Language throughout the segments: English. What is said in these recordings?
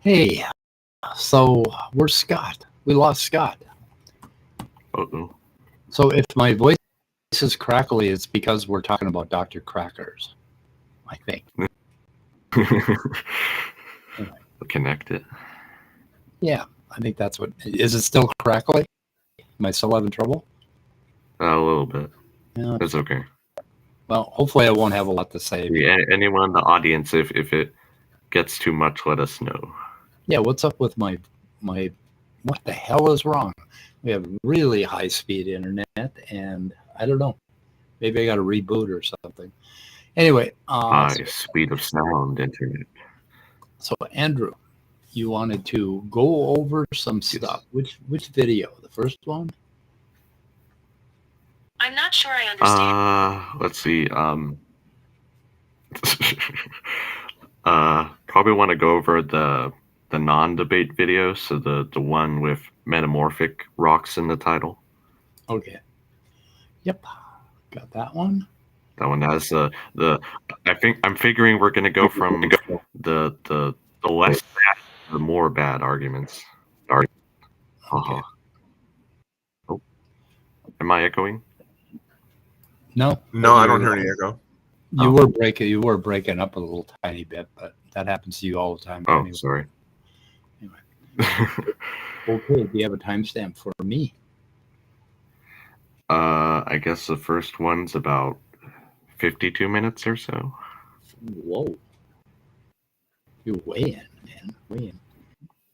Hey, so where's Scott? We lost Scott. Uh-oh. So if my voice is crackly, it's because we're talking about Dr. Crackers, I think. Anyway. Connect it. Yeah, I think that's what. Is it still crackly? Am I still having trouble? A little bit. Yeah. It's okay. Well, hopefully I won't have a lot to say. Yeah, anyone in the audience, if it gets too much, let us know. Yeah, what's up with my what the hell is wrong? We have really high-speed internet, and I don't know. Maybe I got to reboot or something. Anyway. High speed of sound internet. So, Andrew, you wanted to go over some stuff. Which video? The first one? I'm not sure I understand. Let's see. Probably want to go over the non-debate video, so the one with metamorphic rocks in the title. Okay. Yep. Got that one. That one has I'm figuring we're gonna go from the less bad to the more bad arguments. Okay. Oh. Am I echoing? No, I don't hear any echo. You were breaking up a little tiny bit, but that happens to you all the time. Oh, anyway. Sorry. Anyway. Okay, do you have a timestamp for me? I guess the first one's about 52 minutes or so. Whoa. You're way in, man. Way in.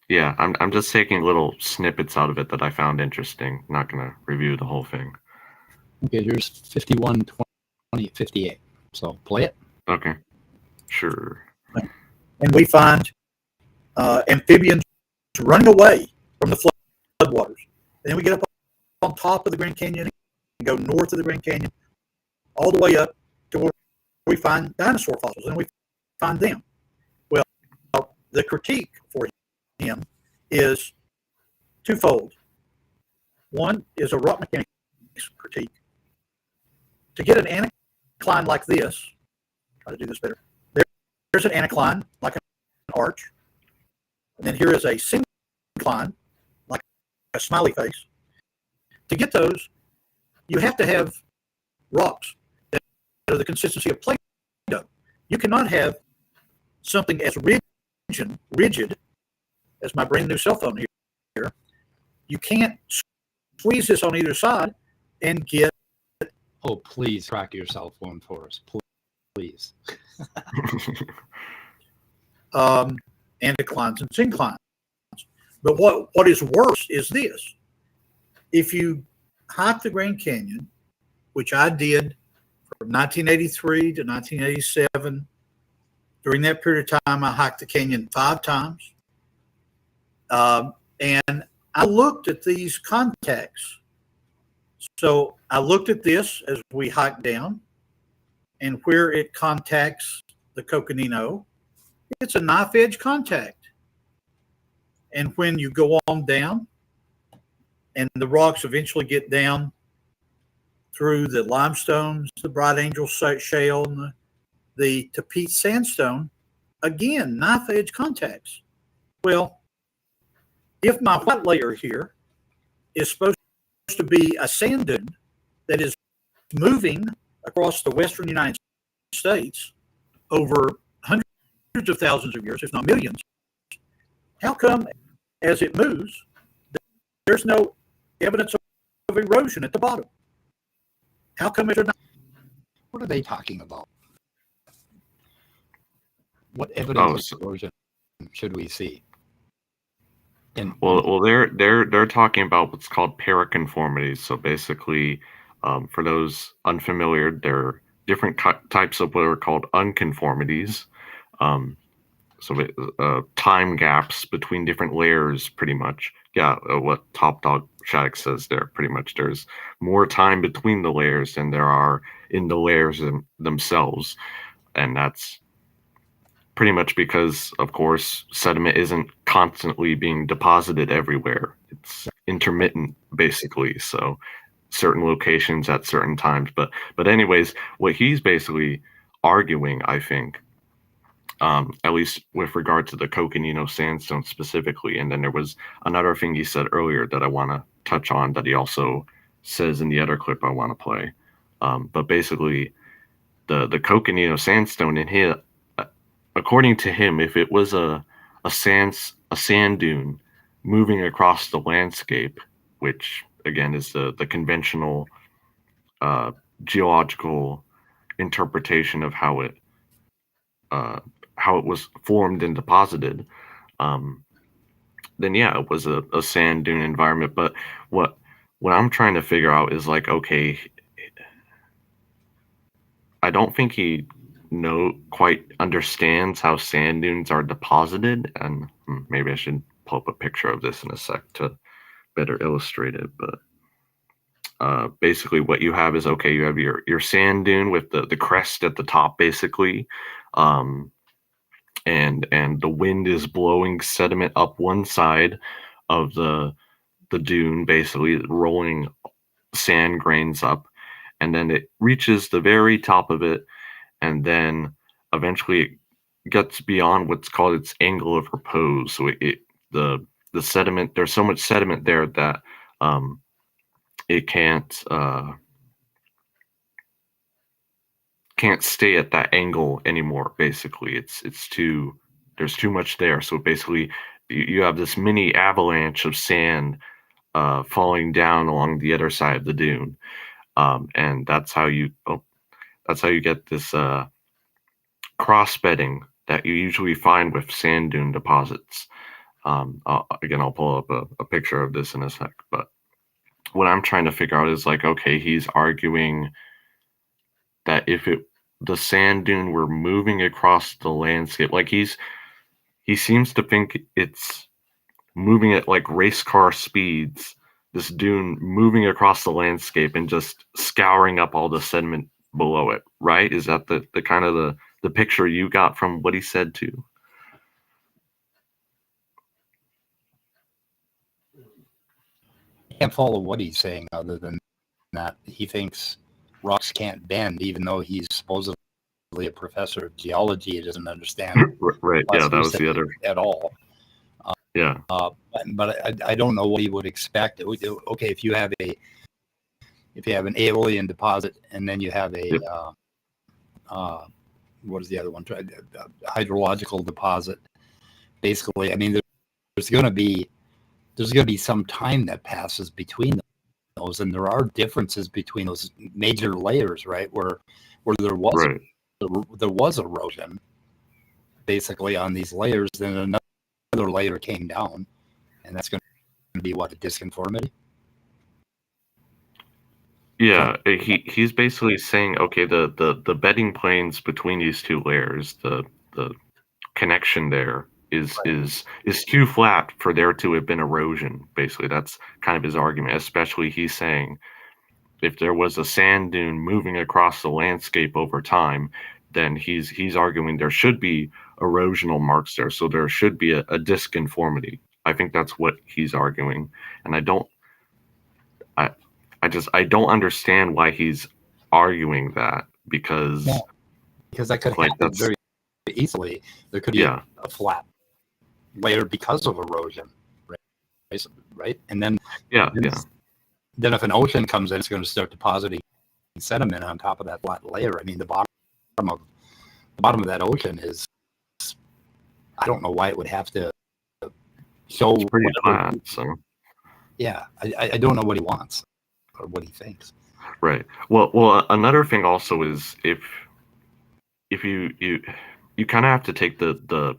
Yeah, I'm just taking little snippets out of it that I found interesting. Not gonna review the whole thing. Okay, here's 51, 20, 58. So play it. Okay. Sure. And we find amphibians running away from the floodwaters. And then we get up on top of the Grand Canyon and go north of the Grand Canyon, all the way up to where we find dinosaur fossils, and we find them. Well, the critique for him is twofold. One is a rock mechanics critique. To get an anticline like this, try to do this better. There's an anticline like an arch, and then here is a syncline like a smiley face. To get those, you have to have rocks that are the consistency of Play-Doh. You cannot have something as rigid as my brand new cell phone here. You can't squeeze this on either side and get. Oh, please crack your cell phone for us, please. Anticlines and synclines. But what is worse is this. If you hike the Grand Canyon, which I did from 1983 to 1987, during that period of time, I hiked the canyon 5 times. And I looked at these contacts. So I looked at this as we hiked down, and where it contacts the Coconino, it's a knife edge contact. And when you go on down, and the rocks eventually get down through the limestones, the Bright Angel shale, and the Tapete sandstone, again, knife edge contacts. Well, if my white layer here is supposed to be a sand dune that is moving across the western United States over hundreds of thousands of years, if not millions, how come as it moves, there's no evidence of erosion at the bottom? How come it's not? What are they talking about? What evidence of erosion should we see? Well, they're talking about what's called paraconformities. So basically, for those unfamiliar, there are different types of what are called unconformities. Time gaps between different layers, pretty much. Yeah, what Top Dog Shattuck says there, pretty much. There's more time between the layers than there are in the layers themselves. And that's pretty much because, of course, sediment isn't constantly being deposited everywhere. It's intermittent, basically. So certain locations at certain times. But anyways, what he's basically arguing, I think, at least with regard to the Coconino sandstone specifically. And then there was another thing he said earlier that I want to touch on that he also says in the other clip I want to play. But basically, the Coconino sandstone in here, according to him, if it was a sand dune moving across the landscape, which again is the conventional geological interpretation of how it was formed and deposited, then yeah, it was a sand dune environment. But what I'm trying to figure out is like, okay, I don't think he quite understands how sand dunes are deposited, and maybe I should pull up a picture of this in a sec to better illustrate it. But basically what you have is, okay, you have your sand dune with the crest at the top, basically, and the wind is blowing sediment up one side of the dune, basically rolling sand grains up, and then it reaches the very top of it, and then eventually it gets beyond what's called its angle of repose. So the sediment, there's so much sediment there that it can't stay at that angle anymore. Basically, there's too much there. So basically, you have this mini avalanche of sand falling down along the other side of the dune, and that's how you get this cross bedding that you usually find with sand dune deposits. I'll pull up a picture of this in a sec. But what I'm trying to figure out is like, okay, he's arguing that if the sand dune were moving across the landscape, like he seems to think it's moving at like race car speeds, this dune moving across the landscape and just scouring up all the sediment below it, right? Is that the kind of the picture you got from what he said too? I can't follow what he's saying other than that he thinks rocks can't bend, even though he's supposedly a professor of geology. He doesn't understand right. Yeah, that was the other at all. Yeah. But I don't know what he would expect. Okay, if you have an aeolian deposit and then you have a what is the other one? Hydrological deposit. Basically, I mean, there's going to be some time that passes between those, and there are differences between those major layers, right? Where there was erosion, basically on these layers, then another layer came down, and that's going to be what, a disconformity. Yeah, he's basically saying, okay, the bedding planes between these two layers, the connection there is too flat for there to have been erosion. Basically, that's kind of his argument. Especially, he's saying if there was a sand dune moving across the landscape over time, then he's arguing there should be erosional marks there, so there should be a disconformity. I think that's what he's arguing, and I don't understand why he's arguing that, because that could happen very easily. There could be a flat layer because of erosion, right? And then then if an ocean comes in, it's going to start depositing sediment on top of that flat layer. I mean, the bottom of that ocean is, I don't know why it would have to show. It's pretty flat. So yeah, I don't know what he wants or what he thinks. Right. Well, another thing also is if you kind of have to take the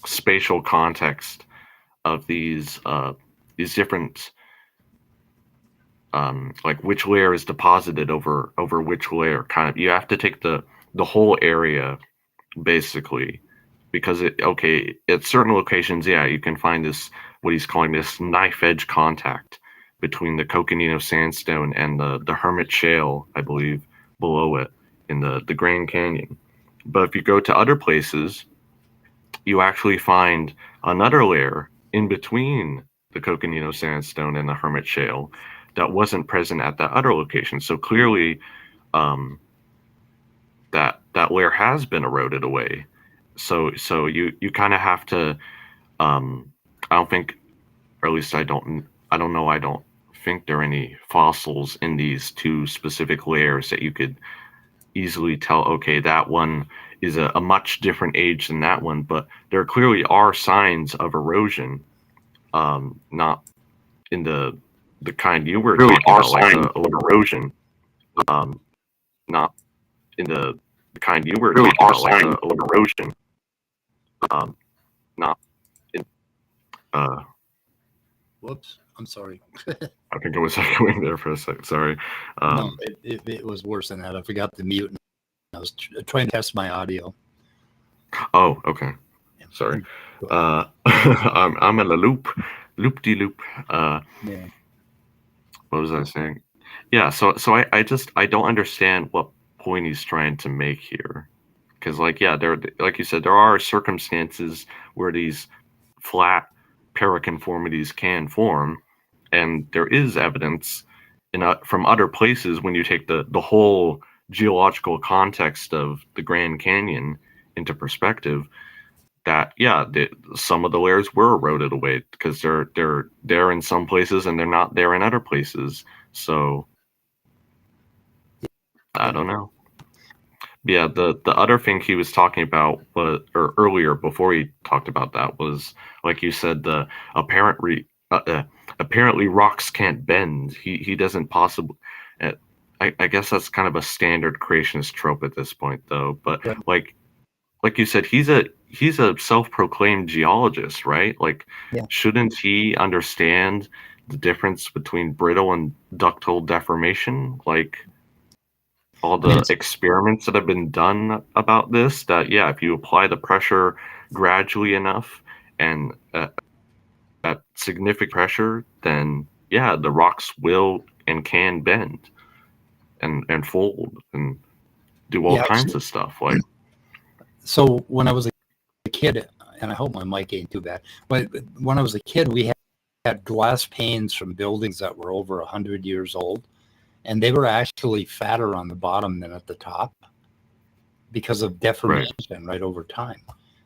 spatial context of these different like which layer is deposited over which layer. Kind of, you have to take the whole area basically because at certain locations, yeah, you can find this, what he's calling this knife edge contact between the Coconino Sandstone and the Hermit Shale, I believe, below it in the Grand Canyon. But if you go to other places, you actually find another layer in between the Coconino Sandstone and the Hermit Shale that wasn't present at that other location. So clearly, that layer has been eroded away. So you kind of have to. I don't think, or at least I don't know. I don't think there are any fossils in these two specific layers that you could easily tell, okay, that one is a much different age than that one, but there clearly are signs of erosion, not in the kind you were talking about, like of erosion, not in the kind you were talking about, like of erosion, not in. Whoops, I'm sorry. I think I was echoing there for a second. Sorry. No, it was worse than that. I forgot to mute. And I was trying to test my audio. Oh, okay. Sorry. I'm in a loop-de-loop. Yeah. What was I saying? Yeah. So I don't understand what point he's trying to make here, because like like you said, there are circumstances where these flat paraconformities can form, and there is evidence from other places when you take the whole geological context of the Grand Canyon into perspective, that some of the layers were eroded away because they're there in some places and they're not there in other places. So I don't know. Yeah, the other thing he was talking about or earlier before he talked about that was, like you said, the apparently rocks can't bend. He doesn't possibly. I guess that's kind of a standard creationist trope at this point, though. But Right. like you said, he's a self-proclaimed geologist, right? Like, Yeah. shouldn't he understand the difference between brittle and ductile deformation? Like, all the experiments that have been done about this, that if you apply the pressure gradually enough and at significant pressure, then the rocks will and can bend and fold and do all kinds of stuff. Like, so when I was a kid, and I hope my mic ain't too bad, but when I was a kid, we had glass panes from buildings that were over 100 years old, and they were actually fatter on the bottom than at the top because of deformation right over time.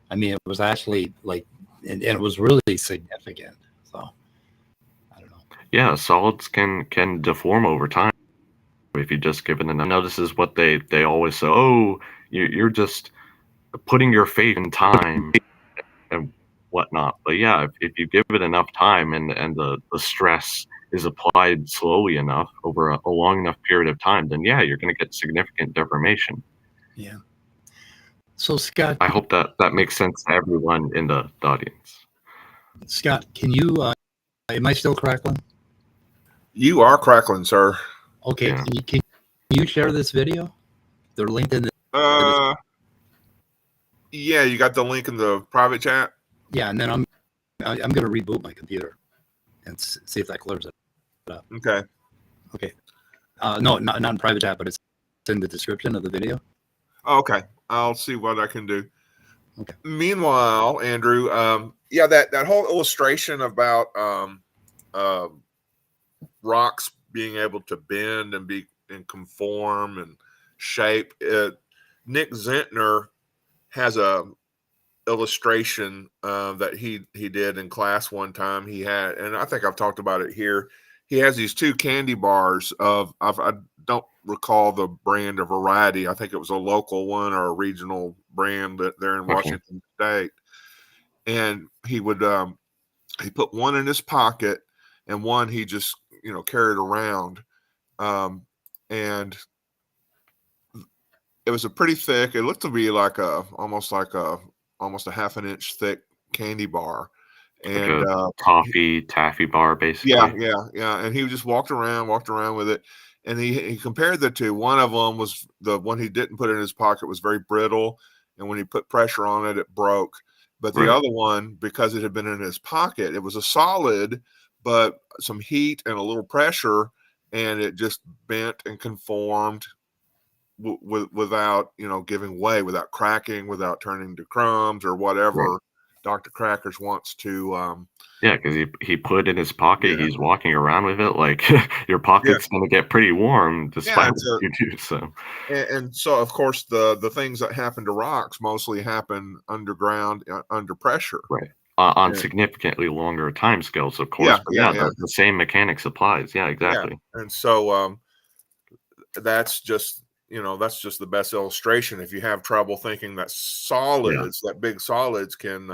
I mean, it was actually like, and it was really significant. So I don't know. Yeah, solids can deform over time if you just give it enough. Now, this is what they always say, oh, you're just putting your faith in time and whatnot. But if you give it enough time and the stress is applied slowly enough over a long enough period of time, then you're going to get significant deformation. Yeah. So Scott, I hope that makes sense to everyone in the audience. Scott, can you? Am I still crackling? You are crackling, sir. Okay. Yeah. Can you share this video? They're linked in the. Yeah, you got the link in the private chat. Yeah, and then I'm going to reboot my computer and see if that clears it up. Okay. No, not in private chat, but it's in the description of the video. Okay, I'll see what I can do. Okay. Meanwhile, Andrew, that whole illustration about rocks being able to bend and conform and shape. Nick Zentner has a illustration that he did in class one time. He had, and I think I've talked about it here. He has these two candy bars of I don't recall the brand or variety. I think it was a local one or a regional brand that they're in Washington State. And he would he put one in his pocket and one he just carried around, and it was a pretty thick. It looked to be like almost a half an inch thick candy bar, and like taffy bar, basically. Yeah. And he just walked around with it, and he compared the two. One of them was the one he didn't put in his pocket was very brittle, and when he put pressure on it, it broke. But the Right. other one, because it had been in his pocket, it was a solid, but some heat and a little pressure, and it just bent and conformed without, giving way, without cracking, without turning to crumbs or whatever Right. Dr. Crackers wants to. Yeah, because he put it in his pocket. Yeah. He's walking around with it. Like your Yeah. pocket's going to get pretty warm Yeah, despite and what you do. So and so of course the things that happen to rocks mostly happen underground, under pressure. right. On Yeah. significantly longer time scales, of course. Yeah, But yeah, yeah, yeah. the same mechanics applies. Yeah, Yeah. exactly. And so that's just the best illustration. If you have trouble thinking that solids, that big solids can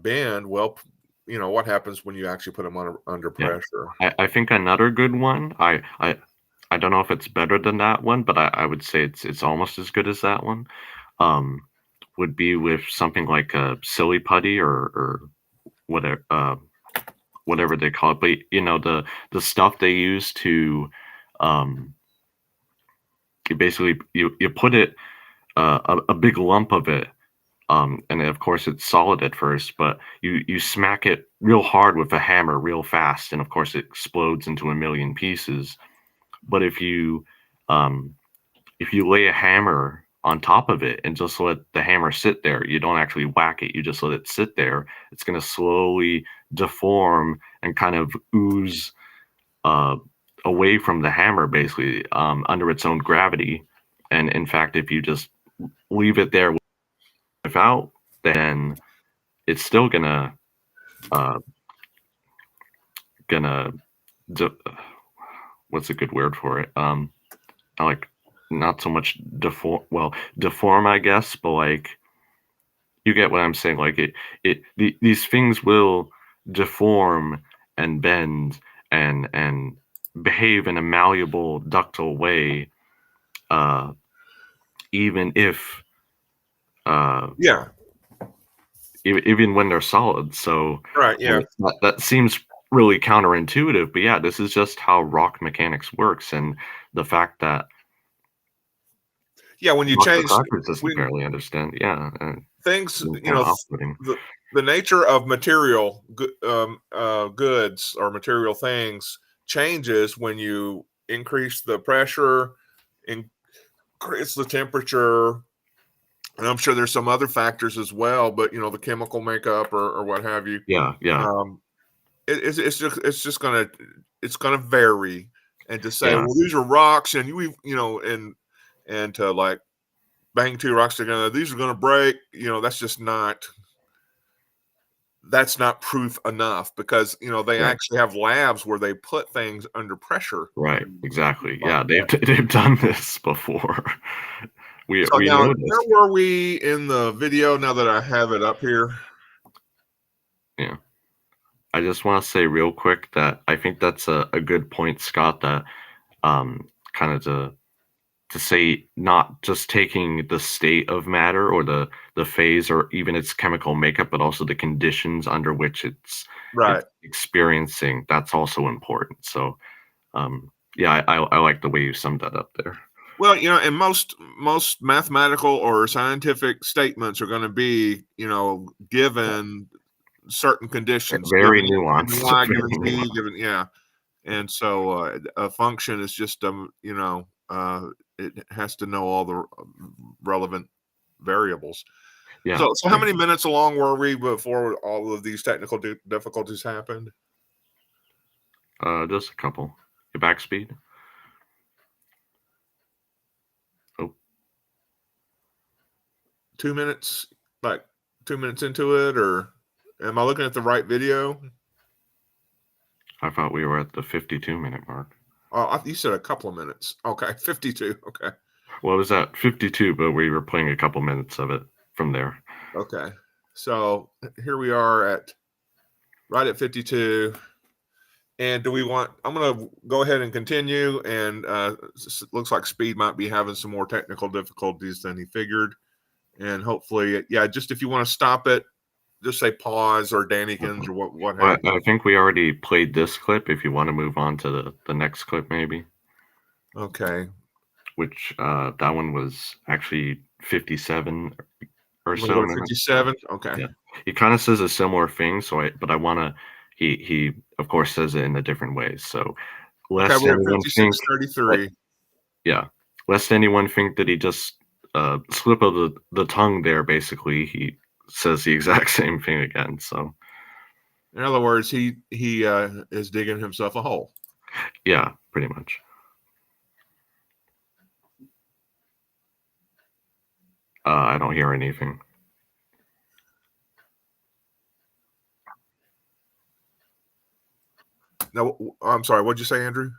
bend, well, what happens when you actually put them under Yeah. pressure? I think another good one. I don't know if it's better than that one, but I would say it's almost as good as that one. Would be with something like a silly putty or whatever they call it. But the stuff they use to you basically you put it a big lump of it. And of course it's solid at first, but you smack it real hard with a hammer real fast, and of course it explodes into a million pieces. But if you lay a hammer on top of it and just let the hammer sit there, you don't actually whack it, you just let it sit there, it's going to slowly deform and kind of ooze away from the hammer, basically, under its own gravity. And in fact, if you just leave it there without, then it's still gonna what's a good word for it? I like not so much deform, I guess, but like you get what I'm saying. Like these things will deform and bend and behave in a malleable, ductile way, even if Yeah. even when they're solid. So Right. Yeah. that seems really counterintuitive, but yeah, this is just how rock mechanics works, and the fact that Yeah. When you Dr. change Crackers doesn't barely understand. Yeah, things, kind of off-putting. the nature of material goods or material things changes when you increase the pressure, increase the temperature, and I'm sure there's some other factors as well, but the chemical makeup or what have you. Yeah. It's just gonna vary. And to say, Yeah. well, these are rocks, and and to like bang two rocks together, these are gonna break. That's just not. That's not proof enough, because they Right. actually have labs where they put things under pressure. Right. Exactly. Yeah, they've done this before. we So now, know this. where were we in the video? Now that I have it up here. Yeah. I just want to say real quick that I think that's a good point, Scott, that kind of to say not just taking the state of matter or the phase or even its chemical makeup, but also the conditions under which it's experiencing. That's also important. So yeah, I like the way you summed that up there. Well, and most mathematical or scientific statements are going to be, given certain conditions, Very given nuanced. Y, given Z, given and so a function is just it has to know all the relevant variables. Yeah. So how many minutes along were we before all of these technical difficulties happened? Just a couple. Your back speed. Oh. 2 minutes, like 2 minutes into it, or am I looking at the right video? I thought we were at the 52-minute mark. Oh, you said a couple of minutes. Okay, 52. Okay. Well, it was at 52, but we were playing a couple minutes of it from there. Okay. So here we are right at 52. And I'm going to go ahead and continue. And looks like Speed might be having some more technical difficulties than he figured. And hopefully, just if you want to stop it, just say pause or Dannykins or what have you. I think we already played this clip. If you want to move on to the next clip, maybe. Okay. which that one was actually 57 or You want to so. go to 57? Okay. Yeah. He kind of says a similar thing, but I want to. He of course says it in a different way. So Okay, lest we're at anyone think, 56.33. yeah, lest anyone think that he just slip of the tongue there. Basically, he says the exact same thing again. So In other words, he is digging himself a hole. yeah, pretty much. I don't hear anything. Now, I'm sorry. What'd you say, Andrew?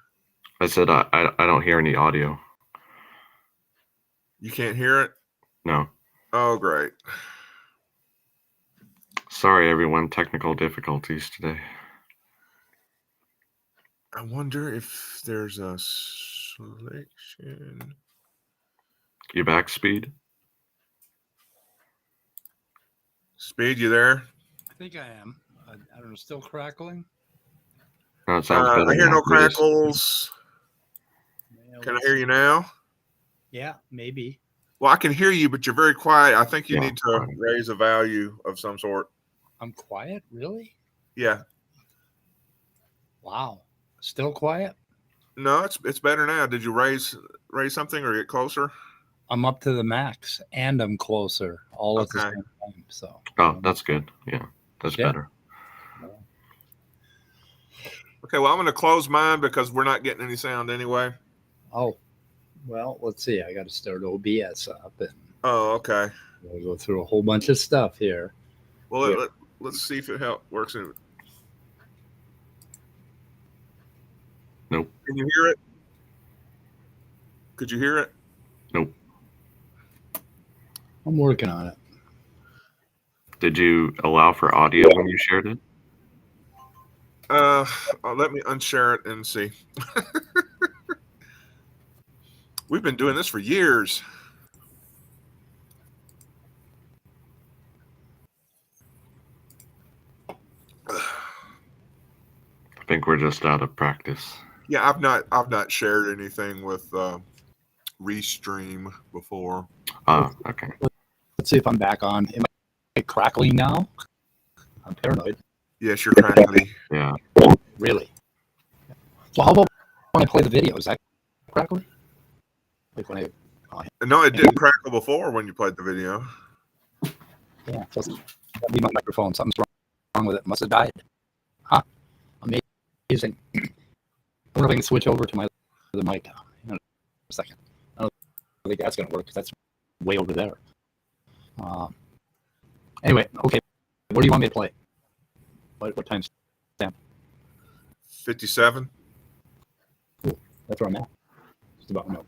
I said I don't hear any audio. You can't hear it? No. Oh, great. Sorry, everyone. Technical difficulties today. I wonder if there's a selection. You back, Speed? Speed, you there? I think I am. I don't know. Still crackling. No, it sounds better. I hear now. no crackles. Yeah, Can I let's hear see. you now? Yeah, maybe. Well, I can hear you, but you're very quiet. I think you Yeah, need to quiet. raise a value of some sort. I'm quiet. Really? Yeah. Wow. Still quiet. No, it's better now. Did you raise something or get closer? I'm up to the max, and I'm closer all at the Okay. same time. So. Oh, that's good. Yeah, that's Yeah. better. Okay, well, I'm going to close mine because we're not getting any sound anyway. Oh, well, let's see. I got to start OBS up, and Oh, okay. we'll go through a whole bunch of stuff here. Well, Yeah. let's see if it works. Nope. Can you hear it? Could you hear it? Nope. I'm working on it. Did you allow for audio when you shared it? Let me unshare it and see. We've been doing this for years. I think we're just out of practice. Yeah, I've not shared anything with Restream before. Okay. Let's see if I'm back on. Am I crackling now? I'm paranoid. Yes, you're crackly. Yeah. Really? Well, how about when I play the video? Is that crackling? Like when I. No, it didn't crackle before when you played the video. Yeah, so that'd be my microphone. Something's wrong with it. Must have died. Huh. Amazing. I wonder if I can switch over to my other mic in a second. I don't think that's going to work because that's way over there. Anyway, okay. What do you want me to play? What time stamp? 57. Cool. That's where I'm at. Just about no.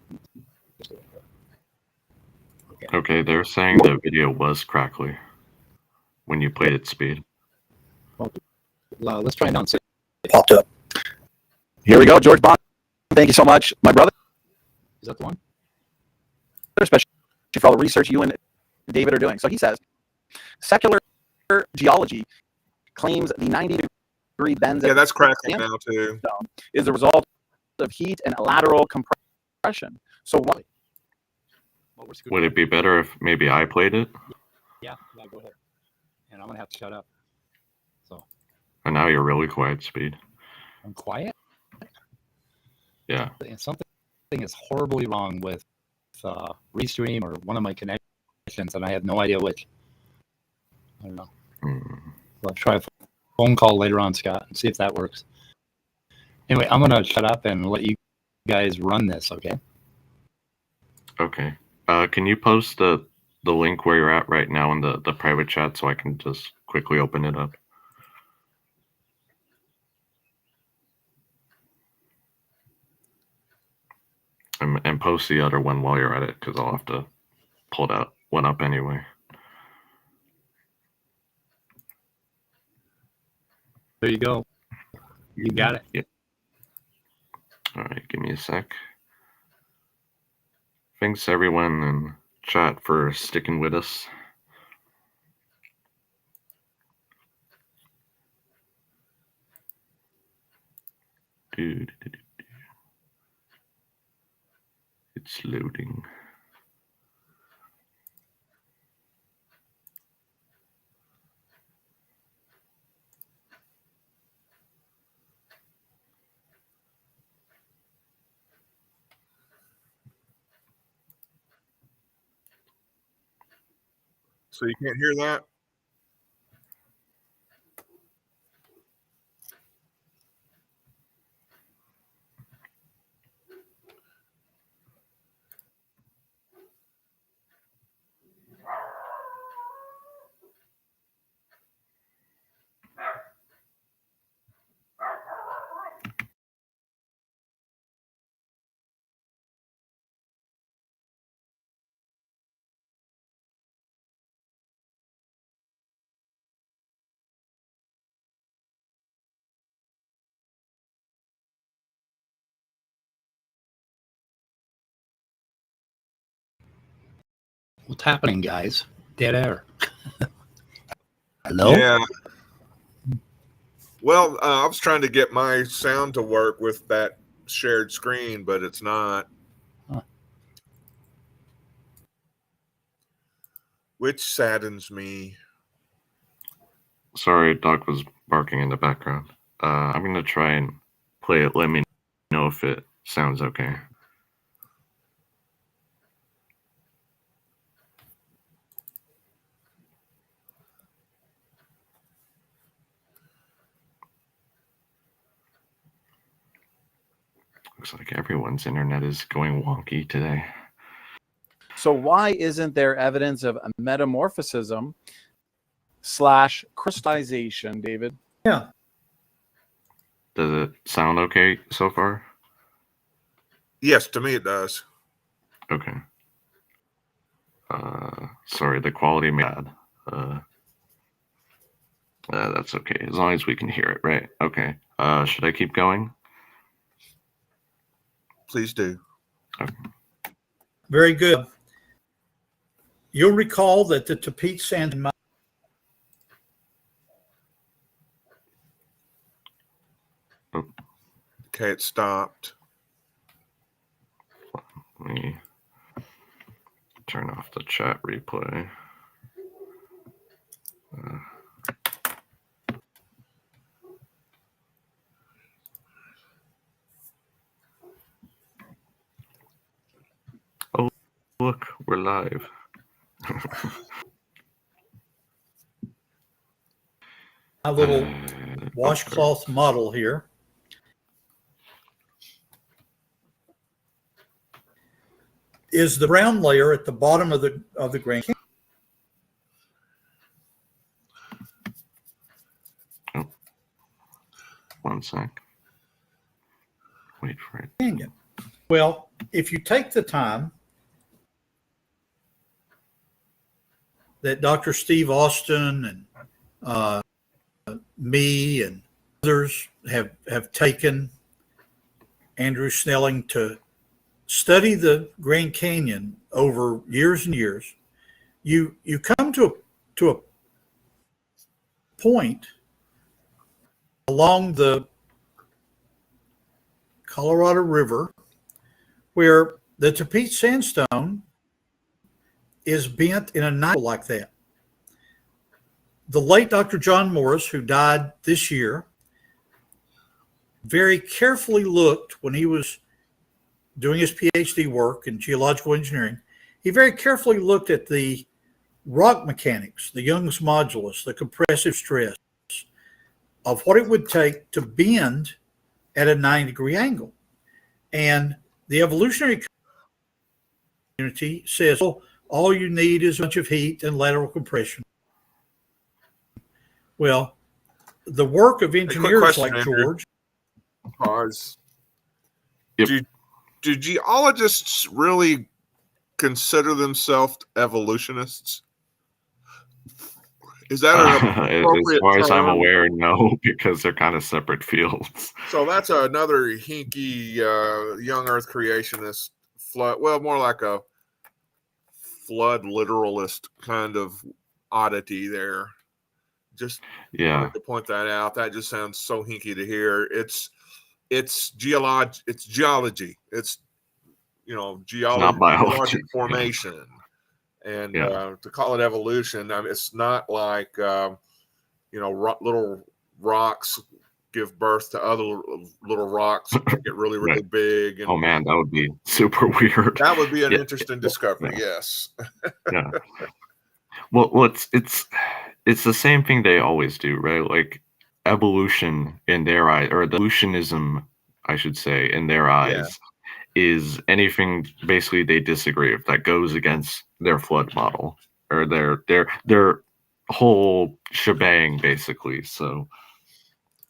Okay, they're saying the video was crackly when you played at speed. Well, let's try it now and see. It popped up. Here we go, George Bond. Thank you so much, my brother, Is that the one? especially for all the research you and David are doing. So he says, secular geology claims the 90-degree bends Yeah, at that's crackling sandstone now too. is the result of heat and lateral compression. So what? Well, we're screwed. Would it be better if maybe I played it? Yeah, go ahead. And I'm going to have to shut up. So And now you're really quiet, Speed. I'm quiet. Yeah. And something is horribly wrong with Restream or one of my connections, and I have no idea which. I don't know. I'll try a phone call later on, Scott, and see if that works. Anyway, I'm going to shut up and let you guys run this, okay? Okay. Can you post the link where you're at right now in the private chat so I can just quickly open it up? And post the other one while you're at it, because I'll have to pull that one up anyway. There you go. You got it. Yep. All right, give me a sec. Thanks everyone in chat for sticking with us. It's It's loading. So you can't hear that? What's happening, guys? Dead air. Hello? Yeah. Well, I was trying to get my sound to work with that shared screen, but it's not. Huh. Which saddens me. Sorry, dog was barking in the background. I'm gonna try and play it. Let me know if it sounds okay. Looks like everyone's internet is going wonky today. So why isn't there evidence of metamorphism / crystallization, David? Yeah. Does it sound okay so far? Yes, to me it does. Okay. Sorry, the quality may be bad. That's okay, as long as we can hear it, right? Okay. Should I keep going? Please do. Okay. Very good. You'll recall that the Tapete Sand Okay, it stopped. Let me turn off the chat replay. Oh, look, we're live. my little washcloth model here. Is the brown layer at the bottom of the Grand Oh, one sec. Wait for it. Canyon? Well, if you take the time that Dr. Steve Austin and me and others have taken, Andrew Snelling, to study the Grand Canyon over years and years, you come to a point along the Colorado River where the Tapete sandstone is bent in a knife like that. The late Dr. John Morris, who died this year, very carefully looked when he was doing his PhD work in geological engineering. He very carefully looked at the rock mechanics, the Young's modulus, the compressive stress of what it would take to bend at a 90-degree angle. And the evolutionary community says, oh, all you need is a bunch of heat and lateral compression. Well, the work of engineers question, like Andrew. George. Pause. Yep. Do geologists really consider themselves evolutionists? Is that an As appropriate far as I'm term? aware, no, because they're kind of separate fields. So that's another hinky young Earth creationist flood. Well, more like a flood literalist kind of oddity there. Just wanted to point that out. That just sounds so hinky to hear. It's geology. It's Not biology. geologic formation. And Yeah. to call it evolution, I mean, it's not like little rocks give birth to other little rocks that get really, really Right. big. And Oh man, that would be super weird. that would be an Yeah, interesting discovery. Yes. yeah. Well, it's the same thing they always do, right? Like evolution in their eyes, or the evolutionism, I should say, in their eyes, is anything basically they disagree with that goes against their flood model or their whole shebang, basically. So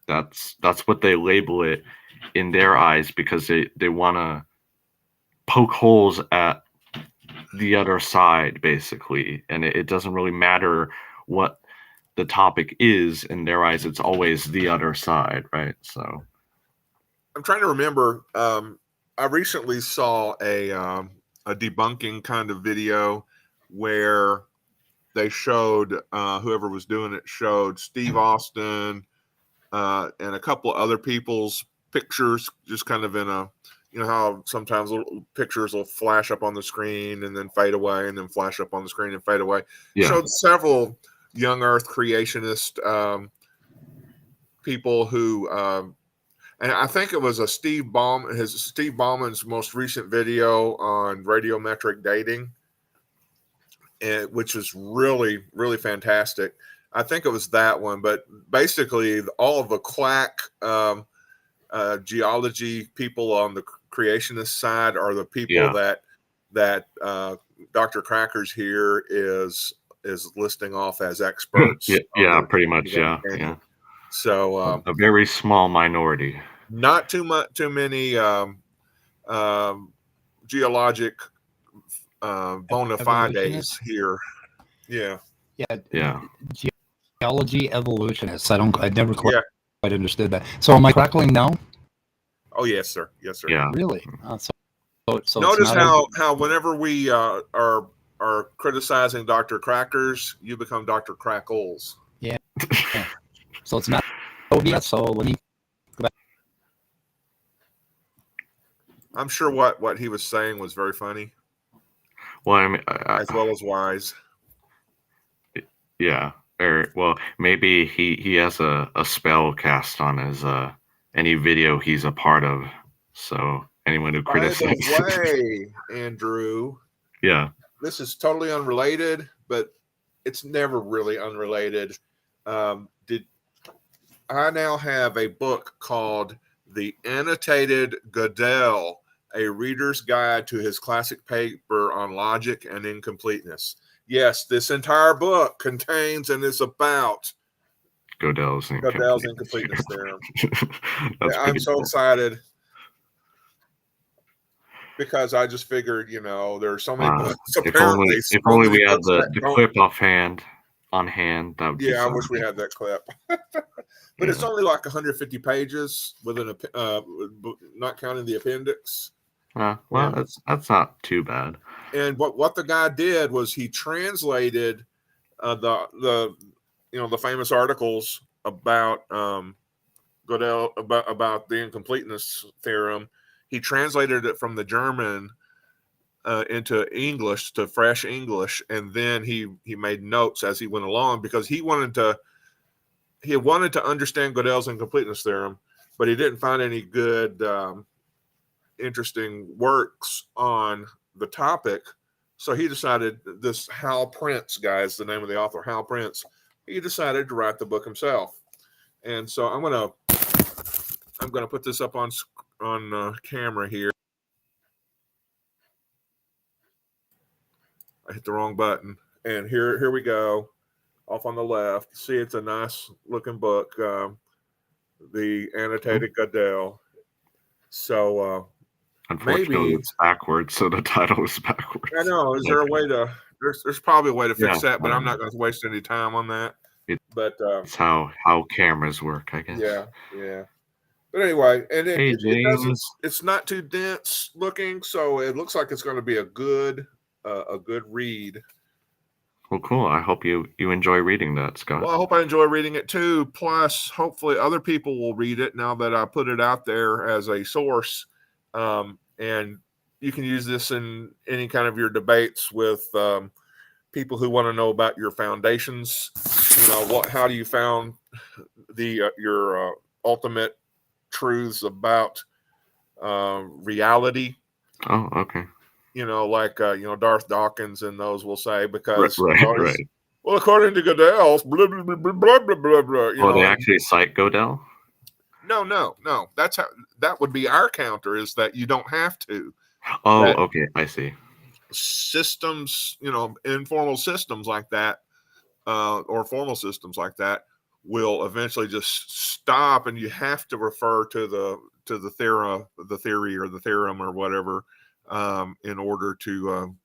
that's what they label it in their eyes, because they want to poke holes at the other side, basically, and it doesn't really matter what the topic is. In their eyes, it's always the other side, right? So I'm trying to remember. I recently saw a debunking kind of video where they showed whoever was doing it showed Steve Austin and a couple of other people's pictures, just kind of in a, how sometimes little pictures will flash up on the screen and then fade away and then flash up on the screen and fade away. yeah, Showed several young Earth creationist people who, and I think it was Steve Ballman's most recent video on radiometric dating, which was really, really fantastic. I think it was that one, but basically all of the quack geology people on the creationist side are the people that Dr. Crackers here is listing off as experts. yeah, pretty much, yeah. So a very small minority. Not too many geologic bona fides here. Yeah. Geology evolutionists. I never quite understood that. So am I crackling now? Oh yes, sir. Yes, sir. Yeah. Really? So notice how whenever we are criticizing Dr. Crackers, you become Dr. Crackles. Yeah. So it's not OBS. So let me go back. I'm sure what he was saying was very funny. Well, I mean, as well as wise. Yeah. Or well, maybe he has a spell cast on his any video he's a part of. So anyone who criticizes. By the way, Andrew. Yeah. This is totally unrelated, but it's never really unrelated. I now have a book called The Annotated Goodell, a reader's guide to his classic paper on logic and incompleteness. Yes, this entire book contains and is about Goodell's incompleteness theorem. I'm so cool. excited because I just figured, there's so many books. If only we had the clip on hand. That would I wish we had that clip. But it's only like 150 pages with not counting the appendix. That's not too bad. And what the guy did was he translated the famous articles about Gödel about the incompleteness theorem. He translated it from the German into English, to fresh English, and then he made notes as he went along, because he wanted to understand Gödel's incompleteness theorem, but he didn't find any good interesting works on the topic. So he decided, this Hal Prince guy is the name of the author, Hal Prince. He decided to write the book himself. And so I'm gonna put this up on camera here. I hit the wrong button, and here we go. Off on the left, see, it's a nice looking book, The Annotated Gödel. So unfortunately, it's backwards, so the title is backwards. I know. Is there a way to? There's probably a way to fix that, but I'm not going to waste any time on that. But it's how cameras work, I guess. Yeah. But anyway, and it's not too dense looking, so it looks like it's going to be a good read. Well, cool. I hope you enjoy reading that, Scott. Well, I hope I enjoy reading it too. Plus, hopefully other people will read it now that I put it out there as a source. And you can use this in any kind of your debates with people who want to know about your foundations. How do you found your ultimate truths about reality? Oh, okay. Like Darth Dawkins and those will say, because Right. well, according to Goodell's blah blah blah blah blah blah blah. They actually cite Godel? No. That's how that would be our counter, is that you don't have to. Oh, That okay, I see. systems, informal systems like that, or formal systems like that, will eventually just stop, and you have to refer to the theory or the theorem or whatever, in order to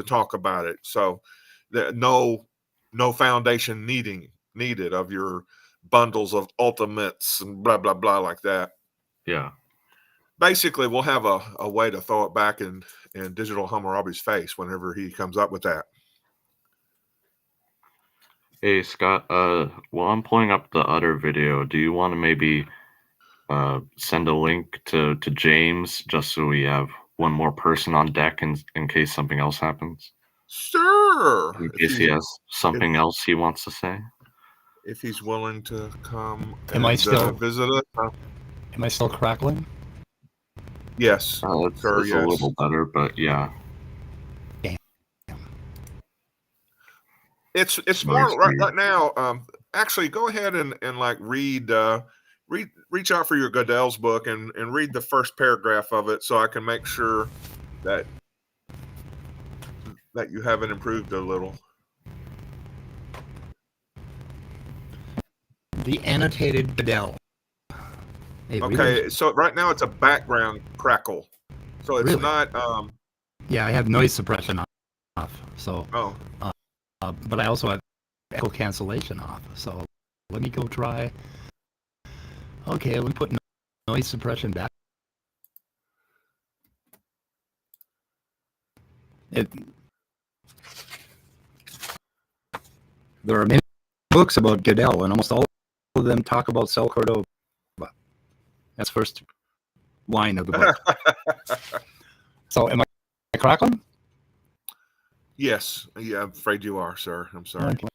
talk about it. So that no foundation needed of your bundles of ultimates and blah blah blah like that. Yeah. Basically, we'll have a way to throw it back in Digital Hammurabi's face whenever he comes up with that. Hey, Scott, while I'm pulling up the other video, do you want to maybe send a link to James, just so we have one more person on deck in case something else happens? Sure. In case he has something else he wants to say? If he's willing to come Am I still- visit us. Am I still crackling? Yes. It's Sure, a little better, but yeah. It's Nice more right read. now. Actually, go ahead and like reach out for your Goodell's book and read the first paragraph of it, so I can make sure that you haven't improved a little. The annotated Goodell. Hey, Okay, so right now it's a background crackle, so it's Really? not. Yeah, I have noise suppression off. So, Oh, but I also have echo cancellation off. So let me go try. Okay, let me put noise suppression back. There are many books about Goodell, and almost all of them talk about Cell Cordova. That's first line of the book. So am I crackling? yes. Yeah, I'm afraid you are, sir. I'm sorry. Okay.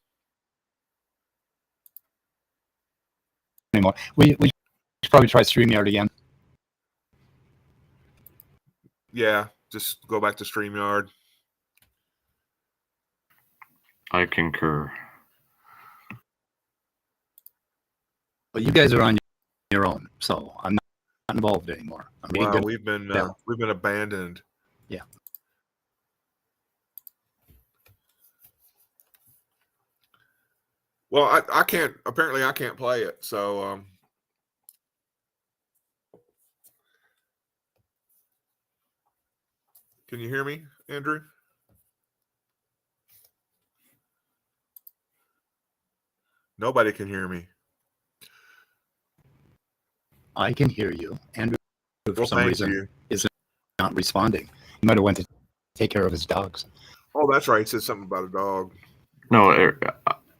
Anymore. We should probably try StreamYard again. Yeah, just go back to StreamYard. I concur. But you guys are on your own, so I'm not involved anymore. I'm being Wow, good. we've been abandoned. Yeah. Well, I can't. Apparently, I can't play it. So, can you hear me, Andrew? Nobody can hear me. I can hear you. Andrew, for Well, some thank reason, you. is not responding. He might have went to take care of his dogs. Oh, that's right. He said something about a dog. No,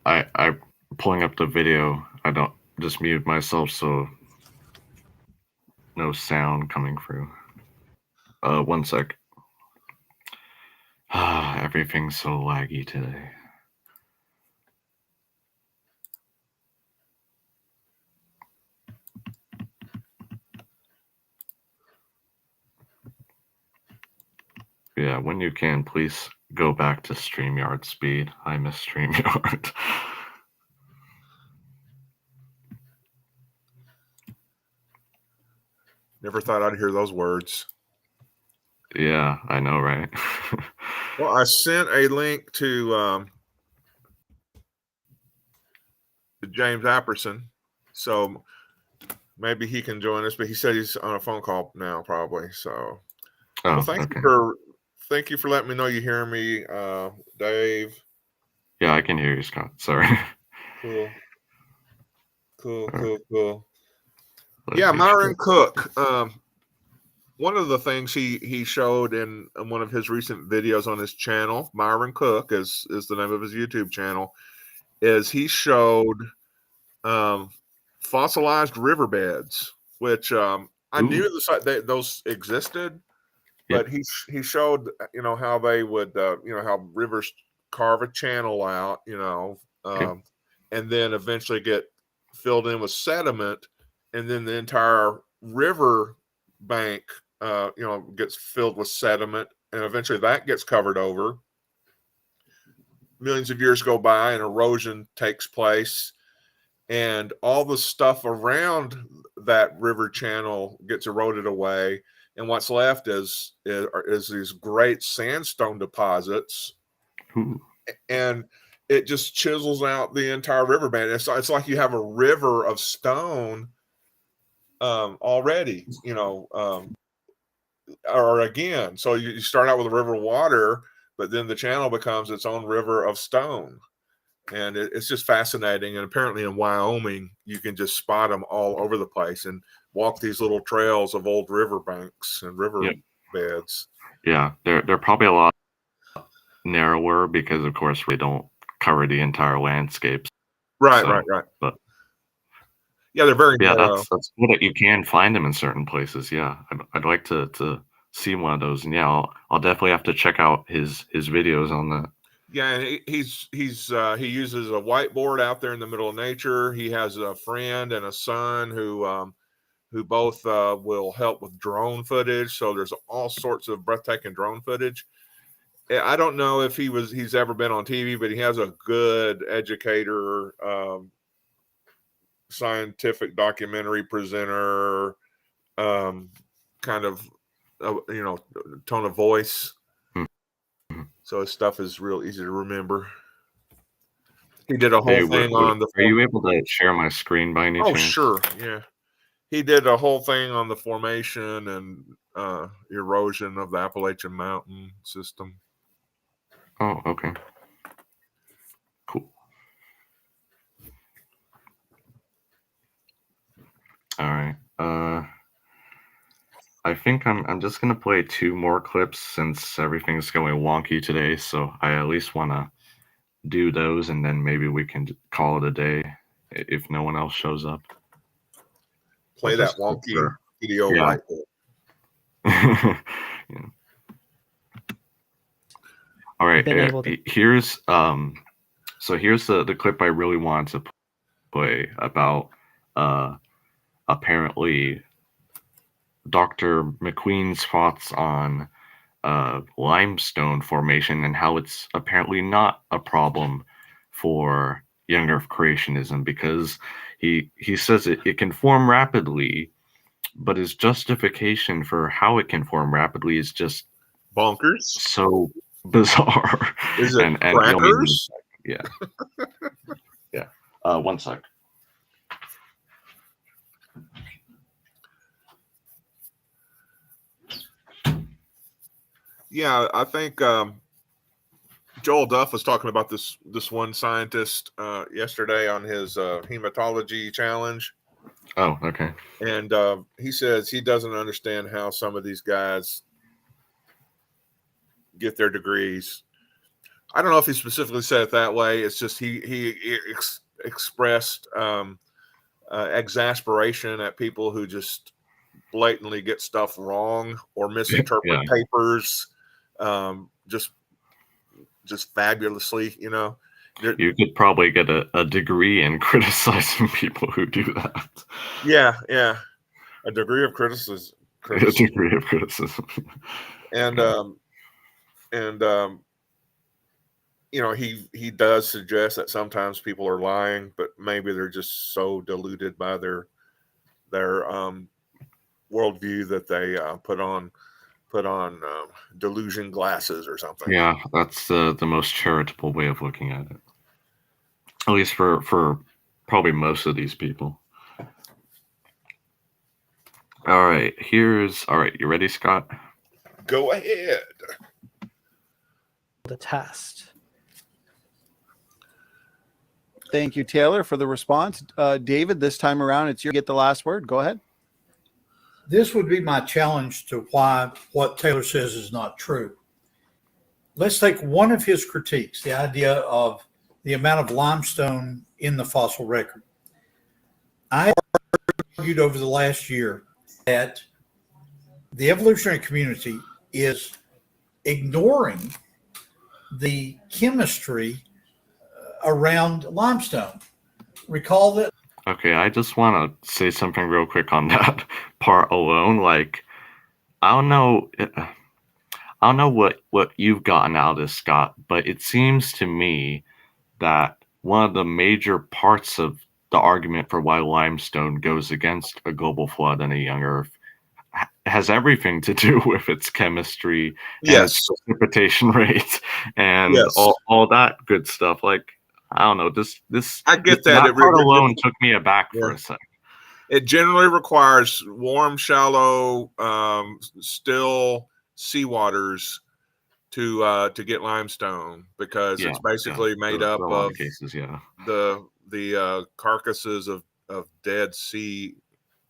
I'm pulling up the video. I don't just mute myself so no sound coming through. 1 sec. Everything's so laggy today. Yeah, when you can, please go back to StreamYard speed. I miss StreamYard. Never thought I'd hear those words. Yeah, I know, right? Well, I sent a link to James Apperson, so maybe he can join us. But he said he's on a phone call now, probably. So, well, thank you for letting me know you hear me, Dave. Yeah, I can hear you, Scott. Sorry. Cool. Let Yeah, me Myron Cook. One of the things he showed in one of his recent videos on his channel, Myron Cook is the name of his YouTube channel, is he showed fossilized riverbeds, which I knew those existed, But he showed, how they would, how rivers carve a channel out, and then eventually get filled in with sediment, and then the entire river bank, gets filled with sediment, and eventually that gets covered over. Millions of years go by, and erosion takes place, and all the stuff around that river channel gets eroded away, and what's left is these great sandstone deposits. Ooh. And it just chisels out the entire riverbed. It's like you have a river of stone already, or again. So you start out with a river of water, but then the channel becomes its own river of stone. And it's just fascinating. And apparently in Wyoming, you can just spot them all over the place and walk these little trails of old river banks and river beds. Yeah, they're probably a lot narrower because, of course, we don't cover the entire landscapes. Right. But yeah, they're very narrow. That's cool that you can find them in certain places. Yeah, I'd like to see one of those. And yeah, I'll definitely have to check out his videos on that. Yeah, and he uses a whiteboard out there in the middle of nature. He has a friend and a son who both will help with drone footage. So there's all sorts of breathtaking drone footage. I don't know if he's ever been on TV, but he has a good educator, scientific documentary presenter, kind of tone of voice. So his stuff is real easy to remember. He did a whole thing on the. Are you able to share my screen by any chance? Oh, sure. Yeah. He did a whole thing on the formation and erosion of the Appalachian Mountain system. Oh, okay. Cool. All right. I think I'm just gonna play 2 more clips since everything's going wonky today. So I at least want to do those, and then maybe we can call it a day if no one else shows up. Play that wonky video right there. Yeah. All right. Here's here's the clip I really want to play about apparently Dr. McQueen's thoughts on limestone formation and how it's apparently not a problem for young Earth creationism, because he says it can form rapidly, but his justification for how it can form rapidly is just bonkers, so bizarre. Is it crackers? Yeah. Yeah. One sec. Yeah, I think Joel Duff was talking about this one scientist yesterday on his hematology challenge. Oh, okay. And he says he doesn't understand how some of these guys get their degrees. I don't know if he specifically said it that way. It's just he expressed exasperation at people who just blatantly get stuff wrong or misinterpret papers, just fabulously, You could probably get a degree in criticizing people who do that. Yeah. A degree of criticism. A degree of criticism. And he does suggest that sometimes people are lying, but maybe they're just so deluded by their worldview that they put on delusion glasses or something. Yeah, that's the most charitable way of looking at it. At least for probably most of these people. All right, you ready, Scott? Go ahead. The test. Thank you, Taylor, for the response. David, this time around, it's you get the last word. Go ahead. This would be my challenge to why what Taylor says is not true. Let's take one of his critiques, the idea of the amount of limestone in the fossil record. I argued over the last year that the evolutionary community is ignoring the chemistry around limestone. Recall that. Okay, I just want to say something real quick on that part alone. Like, I don't know, what you've gotten out of this, Scott, but it seems to me that one of the major parts of the argument for why limestone goes against a global flood and a young Earth has everything to do with its chemistry and its Yes. precipitation rate and Yes. all that good stuff. Like, I don't know, this I get that. that part alone took me aback for a second. It generally requires warm, shallow, still seawaters to get limestone, because it's basically made up for a lot of of cases, the carcasses of dead sea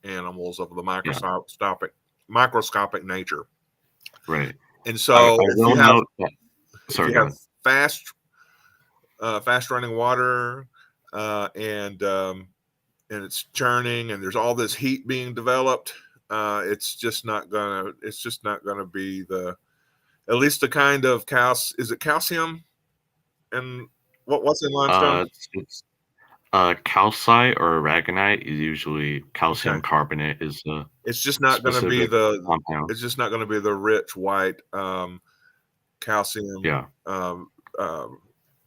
animals of the microscopic nature. Right. And so if you have Sorry, fast running water and it's churning and there's all this heat being developed, it's just not gonna be at least the kind of is it calcium? And what's in limestone? It's calcite or aragonite is usually calcium carbonate is the. It's just not going to be compound. It's just not going to be the rich white calcium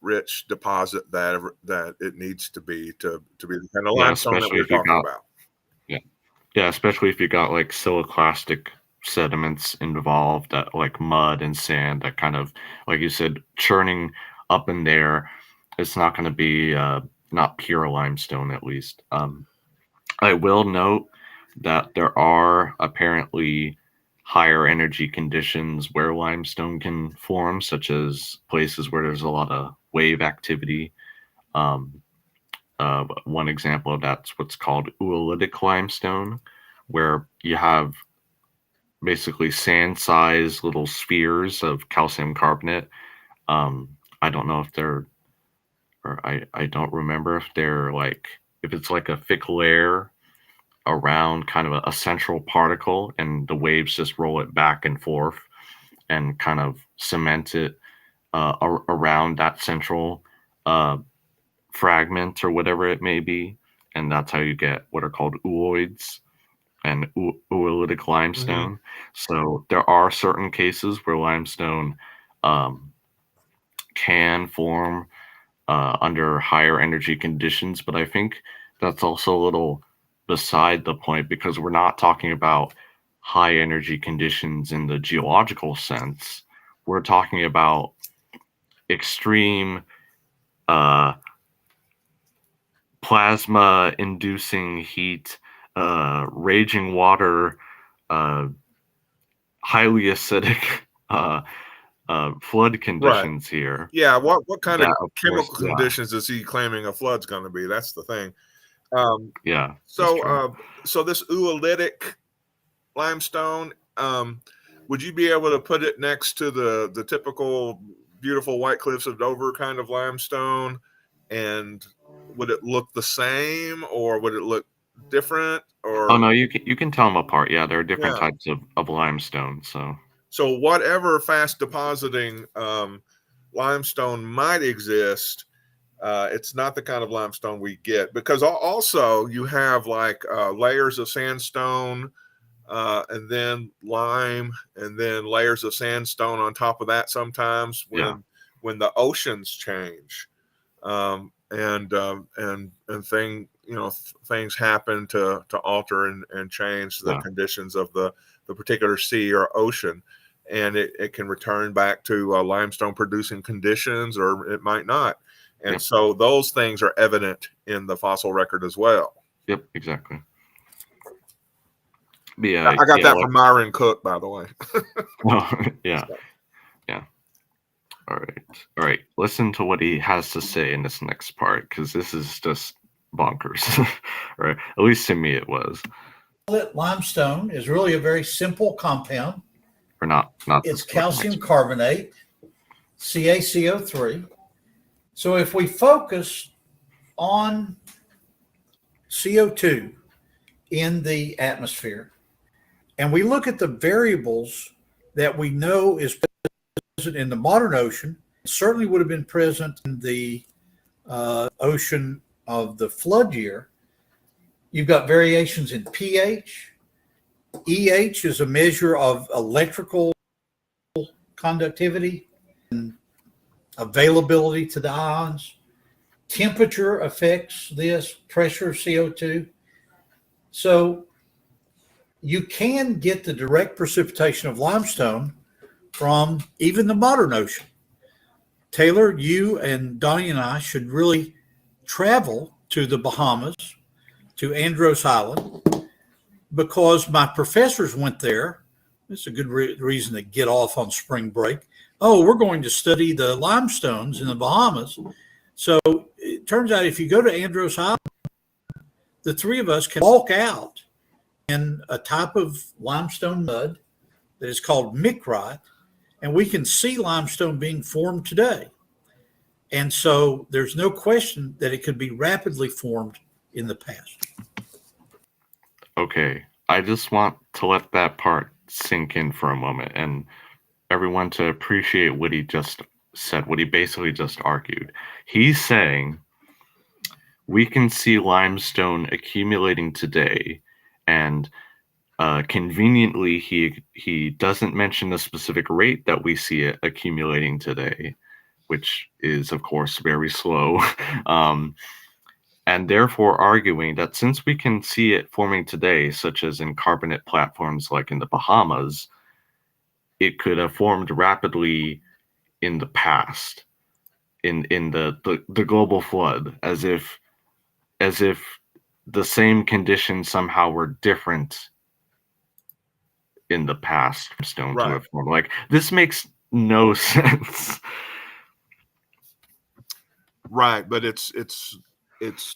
rich deposit that it needs to be the kind of limestone that we're talking about. Yeah, especially if you got like siloclastic sediments involved, that like mud and sand, that kind of, like you said, churning up in there. It's not going to be not pure limestone, at least. I will note that there are apparently higher energy conditions where limestone can form, such as places where there's a lot of wave activity. One example of that's what's called oolitic limestone, where you have basically sand-sized little spheres of calcium carbonate. I don't know if they're, or I don't remember if they're like, if it's like a thick layer around kind of a central particle, and the waves just roll it back and forth and kind of cement it around that central fragment or whatever it may be. And that's how you get what are called ooids and oolitic limestone. So there are certain cases where limestone can form under higher energy conditions, but I think that's also a little beside the point, because we're not talking about high energy conditions in the geological sense. We're talking about extreme plasma inducing heat, raging water, highly acidic flood conditions here. Yeah, what kind of chemical conditions is he claiming a flood's going to be? That's the thing. So this oolitic limestone, would you be able to put it next to the typical beautiful White Cliffs of Dover kind of limestone, and would it look the same, or would it look different? Or no, you can tell them apart. Yeah, there are different types of limestone. So whatever fast depositing limestone might exist, it's not the kind of limestone we get, because also you have like layers of sandstone and then lime, and then layers of sandstone on top of that sometimes when the oceans change, and things happen to alter and change the conditions of the particular sea or ocean, and it can return back to limestone producing conditions, or it might not. And so those things are evident in the fossil record as well. Yep, exactly. I got that from Myron Cook, by the way. Yeah. All right. Listen to what he has to say in this next part, because this is just bonkers. Right? At least to me, it was. Limestone is really a very simple compound. Or not. It's calcium carbonate, CaCO3. So if we focus on CO2 in the atmosphere, and we look at the variables that we know is present in the modern ocean, certainly would have been present in the ocean of the flood year. You've got variations in pH. EH is a measure of electrical conductivity and availability to the ions. Temperature affects this, pressure of CO2. So you can get the direct precipitation of limestone from even the modern ocean. Taylor, you and Donnie and I should really travel to the Bahamas, to Andros Island, because my professors went there. It's a good reason to get off on spring break. Oh, we're going to study the limestones in the Bahamas. So it turns out if you go to Andros Island, the three of us can walk out in a type of limestone mud that is called micrite, and we can see limestone being formed today. And so there's no question that it could be rapidly formed in the past. Okay, I just want to let that part sink in for a moment and everyone to appreciate what he just said, what he basically just argued. He's saying we can see limestone accumulating today, and conveniently he doesn't mention the specific rate that we see it accumulating today, which is of course very slow. And therefore arguing that since we can see it forming today, such as in carbonate platforms like in the Bahamas, it could have formed rapidly in the past, in the global flood, as if the same conditions somehow were different in the past for stone to have formed. Like, this makes no sense. Right, but it's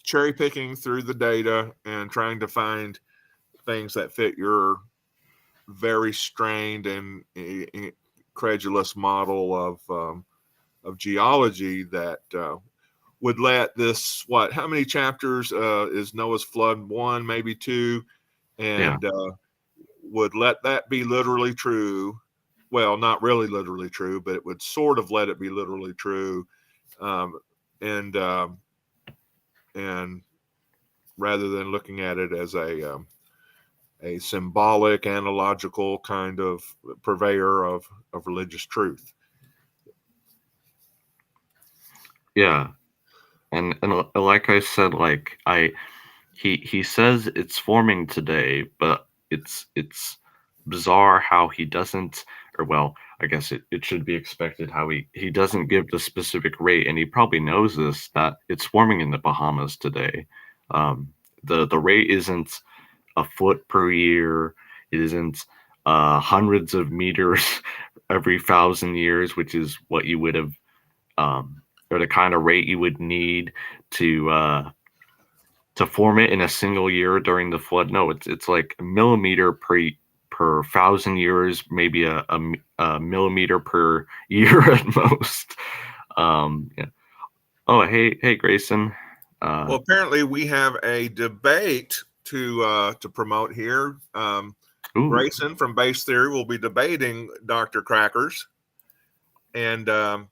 cherry picking through the data and trying to find things that fit your very strained and credulous model of geology that would let this, how many chapters is Noah's Flood 1, maybe 2, and would let that be literally true. Well, not really literally true, but it would sort of let it be literally true. And rather than looking at it as a symbolic, analogical kind of purveyor of religious truth. Yeah, and like I said, like he says it's forming today, but it's bizarre how he doesn't, or well, I guess it should be expected how he doesn't give the specific rate, and he probably knows this, that it's forming in the Bahamas today. The rate isn't a foot per year. It isn't hundreds of meters every 1,000 years, which is what you would have, or the kind of rate you would need to form it in a single year during the flood. No, it's like a millimeter per 1,000 years, maybe a millimeter per year at most. Yeah. Oh, hey, Grayson. Well, apparently we have a debate to promote here. Grayson from Base Theory will be debating Dr. Crackers, and that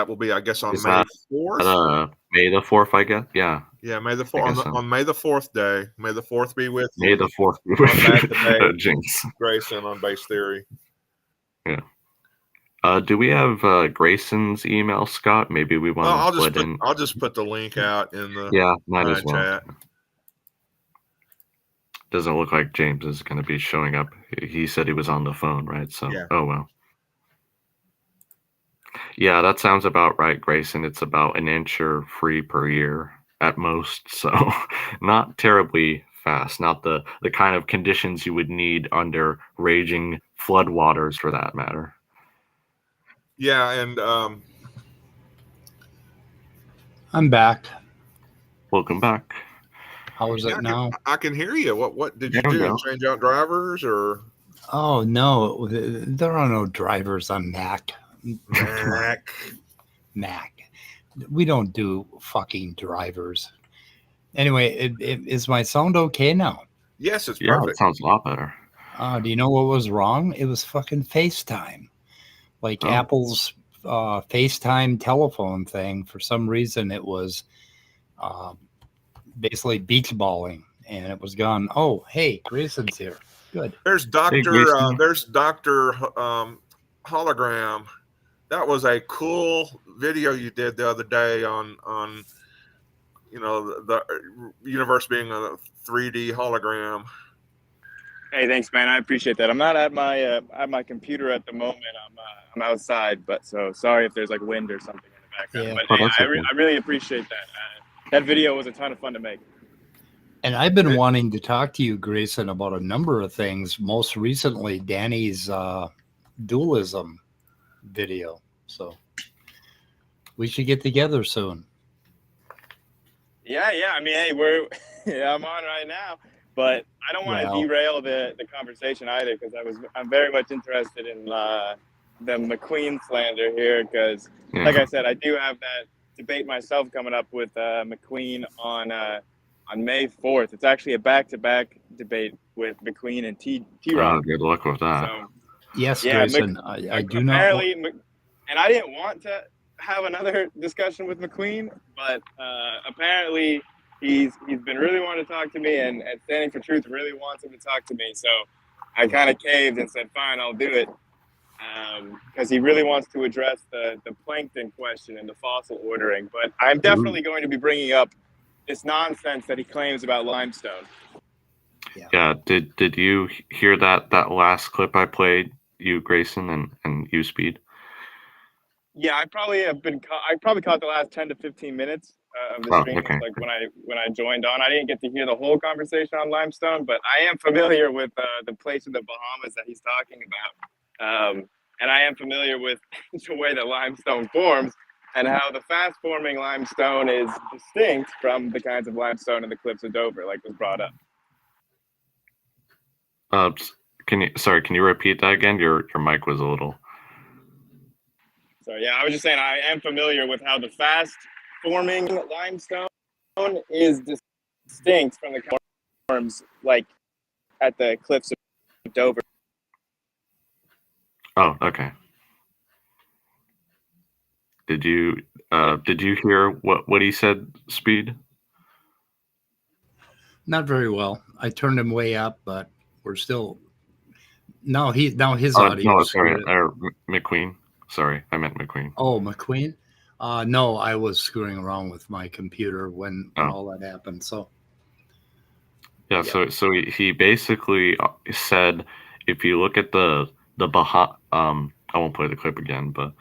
will be, I guess, on May 4th. May the 4th, I guess. Yeah. Yeah, May the 4th. On May the 4th day. May the 4th be with you. May the 4th be with you. Jinx. Grayson on Base Theory. Yeah. Do we have Grayson's email, Scott? Maybe we want to I'll just put the link out in the might as well. chat. Doesn't look like James is going to be showing up. He said he was on the phone, right? So, yeah. Oh well. Yeah, that sounds about right, Grayson. It's about an inch or free per year at most, so not terribly fast. Not the kind of conditions you would need under raging floodwaters, for that matter. Yeah, and I'm back. Welcome back. How is it now? I can hear you. What did you do? Change out drivers or? Oh no, there are no drivers on Mac. Mac. We don't do fucking drivers. Anyway, is my sound okay now? Yes, it's Yeah, perfect. it sounds a lot better. Do you know what was wrong? It was fucking FaceTime. Like Oh. Apple's FaceTime telephone thing. For some reason, it was basically beach balling, and it was gone. Oh, hey, Grayson's here. Good. There's Grayson. Dr. Hologram. That was a cool video you did the other day on the universe being a 3D hologram. Hey, thanks, man. I appreciate that. I'm not at my computer at the moment. I'm outside, but so sorry if there's like wind or something in the background. Yeah. But Oh, hey, that's okay. I really appreciate that. That video was a ton of fun to make. And I've been wanting to talk to you, Grayson, about a number of things. Most recently, Danny's dualism video. So we should get together soon. Yeah. I mean, hey, I'm on right now, but I don't want to derail the conversation either, because I'm very much interested in the McQueen slander here, because like I said, I do have that debate myself coming up with McQueen on May 4th. It's actually a back-to-back debate with McQueen and T-Rock. Good luck with that. So, Yes, yeah, Grayson. I do not. apparently, and I didn't want to have another discussion with McQueen, but apparently he's been really wanting to talk to me, and Standing for Truth really wants him to talk to me. So I kind of caved and said, fine, I'll do it, because he really wants to address the plankton question and the fossil ordering. But I'm definitely going to be bringing up this nonsense that he claims about limestone. Yeah. Did you hear that last clip I played, you, Grayson, and you, Speed? Yeah, I probably caught the last 10 to 15 minutes of the stream. Okay. Like when I joined on, I didn't get to hear the whole conversation on limestone, but I am familiar with the place in the Bahamas that he's talking about, and I am familiar with the way that limestone forms and how the fast-forming limestone is distinct from the kinds of limestone in the cliffs of Dover, like was brought up. Can you repeat that again? Your mic was a little. So yeah, I was just saying I am familiar with how the fast-forming limestone is distinct from the forms like at the cliffs of Dover. Oh, okay. Did you hear what he said, Speed? Not very well. I turned him way up, but we're still. Now his audio. No, sorry, McQueen. Sorry, I meant McQueen. Oh, McQueen. No, I was screwing around with my computer when all that happened. So. Yeah. So he basically said, if you look at the I won't play the clip again, but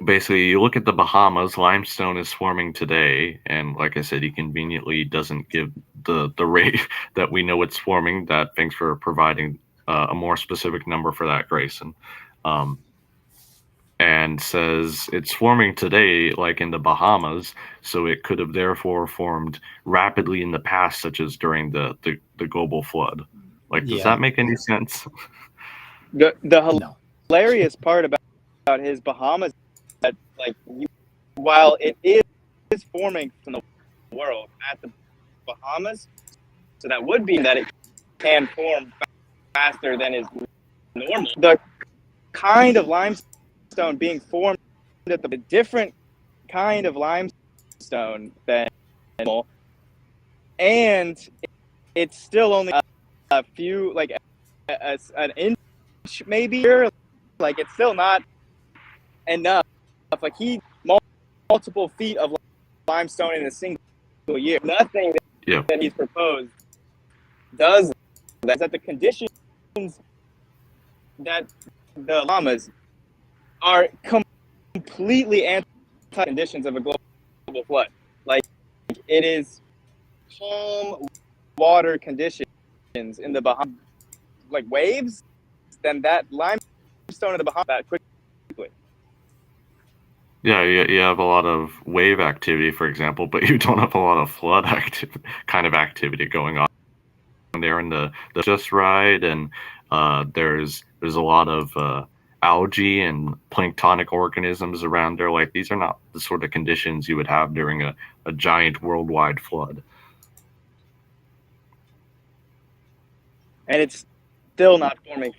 basically, you look at the Bahamas, limestone is forming today, and like I said, he conveniently doesn't give the rate that we know it's forming. That thanks for providing a more specific number for that, Grayson. And says it's forming today, like in the Bahamas, so it could have therefore formed rapidly in the past, such as during the global flood. Like, does that make any sense? The hilarious part about his Bahamas, that like while it is forming from the world at the Bahamas, so that would be that it can form faster than is normal. The kind of limestone being formed at the different kind of limestone than normal, and it's still only a few, like an inch maybe, like it's still not enough. Like multiple feet of limestone in a single year. Nothing that he's proposed does that. That the conditions that the llamas are completely anti-conditions of a global flood. Like it is calm water conditions in the Bahamas, like waves, then that limestone in the Bahamas that quickly. Yeah, you have a lot of wave activity, for example, but you don't have a lot of flood kind of activity going on there in the just right, and there's a lot of algae and planktonic organisms around there. Like these are not the sort of conditions you would have during a giant worldwide flood. and it's still not forming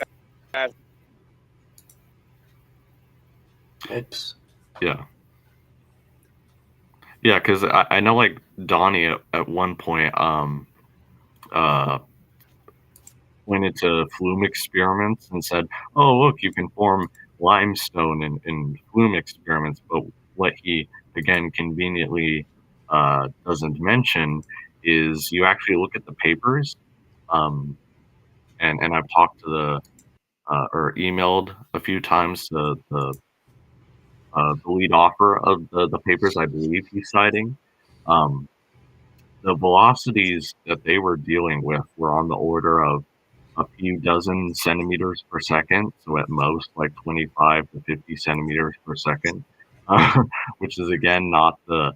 fast. Oops. Yeah. Yeah, because I know like Donnie at one point went into flume experiments and said, "Oh, look, you can form limestone in flume experiments." But what he again conveniently doesn't mention is you actually look at the papers, and I've talked to the or emailed a few times the lead author of the papers I believe he's citing. The velocities that they were dealing with were on the order of a few dozen centimeters per second, so at most like 25 to 50 centimeters per second, which is again not the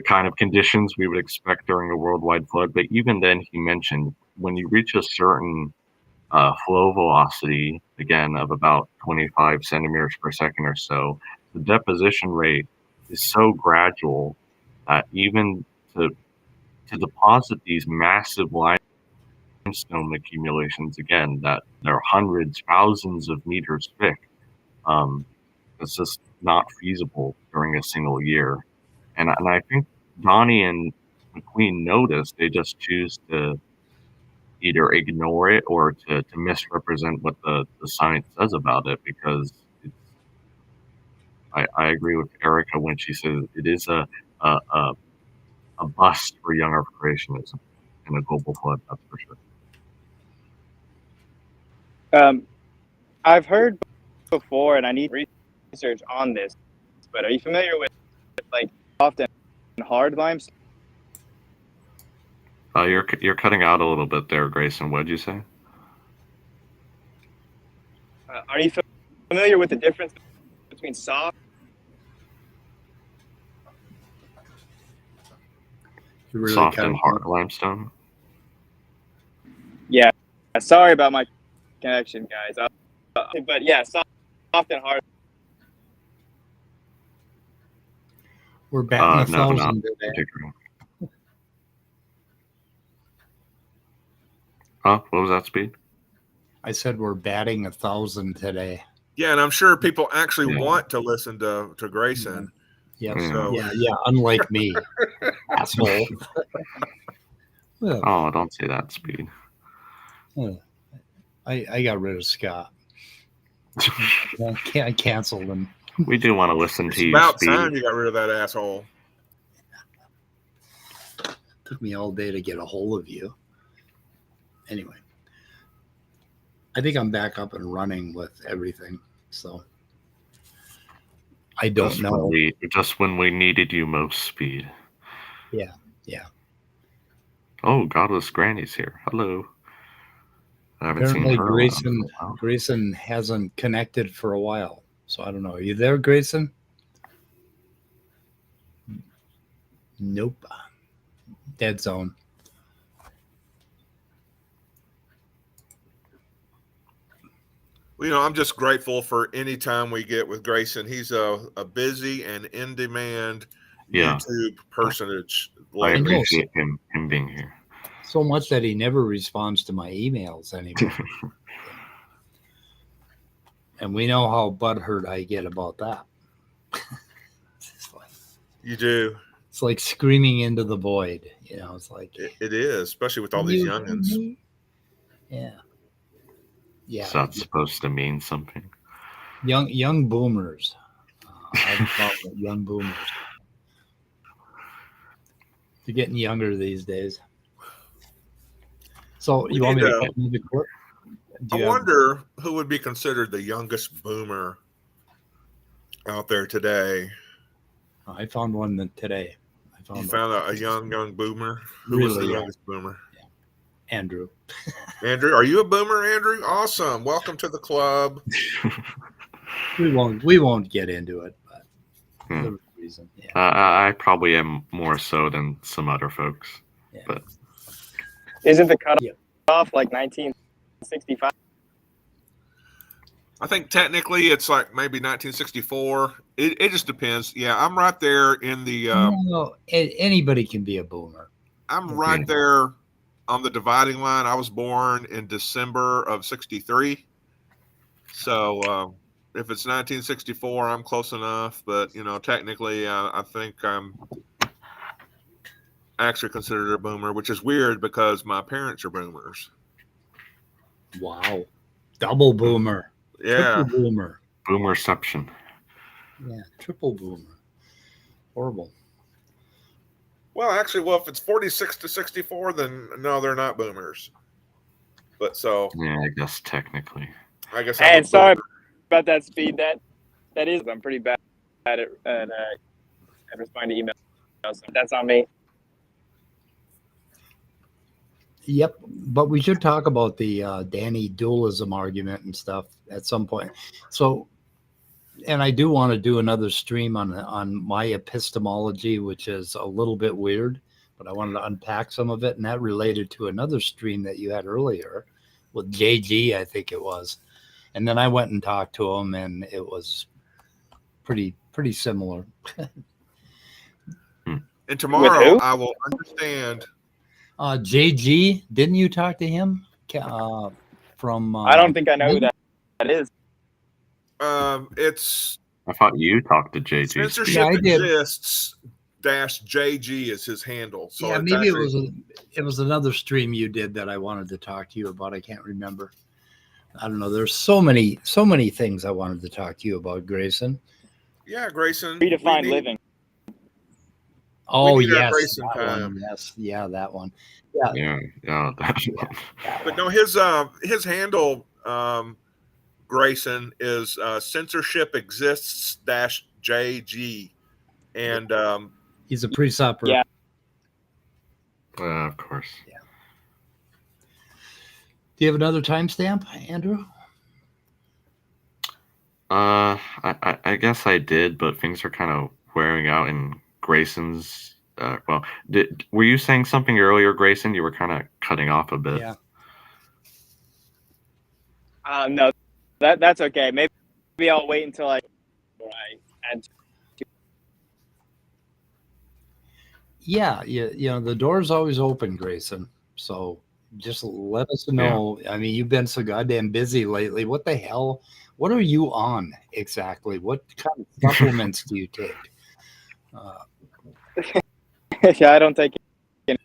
kind of conditions we would expect during a worldwide flood. But even then, he mentioned when you reach a certain flow velocity, again of about 25 centimeters per second or so, the deposition rate is so gradual that even to deposit these massive limestone accumulations, again, that are hundreds, thousands of meters thick, it's just not feasible during a single year. And I think Donnie and McQueen noticed they just choose to either ignore it or to misrepresent what the science says about it, because it's, I agree with Erica when she says it is a bust for young Earth creationism in a global flood, that's for sure. I've heard before, and I need research on this, but are you familiar with like often hard limestone? You're cutting out a little bit there, Grayson. What did you say? Are you familiar with the difference between soft? Really Soft and hard limestone? Yeah. Sorry about my connection, guys. But yeah, soft and hard. We're batting No, 1,000 not today. particularly. Huh? What was that, Speed? I said we're batting 1,000 today. Yeah, and I'm sure people actually Yeah. want to listen to Grayson. Yep. So Yeah. Unlike me, asshole. Well, Oh, don't say that, Speed. I got rid of Scott. I canceled him. We do want to listen it's to you, about Speed. time you got rid of that asshole. Took me all day to get a hold of you. Anyway, I think I'm back up and running with everything. So I don't know. Just when we needed you most, Speed. Yeah. Oh, Godless Granny's here. Hello. I haven't Apparently, seen her around in a while. Grayson hasn't connected for a while. So I don't know. Are you there, Grayson? Nope. Dead zone. Well, I'm just grateful for any time we get with Grayson. He's a busy and in-demand YouTube personage. I appreciate him being here. So much that he never responds to my emails anymore. And we know how butthurt I get about that. You do. It's like screaming into the void. It's like it is, especially with all these youngins. Yeah. So that's supposed to mean something. Young boomers. I call it young boomers. They're getting younger these days. So you want me to cut the clip? I wonder who would be considered the youngest boomer out there today. I found one today. You found a young boomer? Who really was the young. youngest boomer? Yeah. Andrew. Andrew, are you a boomer, Andrew? Awesome. Welcome to the club. We won't get into it, but the reason. Yeah. I probably am more so than some other folks. Yeah. But isn't the cutoff like 1965? I think technically it's like maybe 1964. It just depends. Yeah, I'm right there in the. Anybody can be a boomer. I'm right there on the dividing line. I was born in December of '63, so if it's 1964, I'm close enough. But technically, I think I'm actually considered a boomer, which is weird because my parents are boomers. Wow. Double boomer. Yeah. Triple boomer. Boomerception. Yeah, triple boomer. Horrible. Well, actually, if it's 46 to 64, then no, they're not boomers. But Yeah, I guess technically. I guess And I'm a sorry boomer. about that speed. That is, I'm pretty bad at responding to emails. So that's on me. Yep, but we should talk about the Danny dualism argument and stuff at some point. So, and I do want to do another stream on my epistemology, which is a little bit weird, but I wanted to unpack some of it, and that related to another stream that you had earlier with JG, I think it was. And then I went and talked to him, and it was pretty similar. And tomorrow who? I will understand. JG, didn't you talk to him? From I don't think I know who that is. It's I thought you talked to JG. censorship Yeah, I did. exists -JG is his handle. So yeah, it's maybe actually, it was another stream you did that I wanted to talk to you about. I can't remember. I don't know. There's so many things I wanted to talk to you about, Grayson. yeah, Grayson. Redefined we need- living. Oh need our yes, Grayson that time. one. Yes, yeah, that one. Yeah, that's That But one. no, his handle, Grayson, is censorship exists -JG, and He's a pre-supper. Yeah. of course. Do you have another timestamp, Andrew? I guess I did, but things are kind of wearing out in Grayson's. Were you saying something earlier, Grayson? You were kind of cutting off a bit. Yeah. No, that's okay. Maybe I'll wait until I add. Yeah, you know, the door's always open, Grayson. So just let us know. I mean, you've been so goddamn busy lately. What the hell? What are you on exactly? What kind of supplements do you take? Yeah, I don't take it.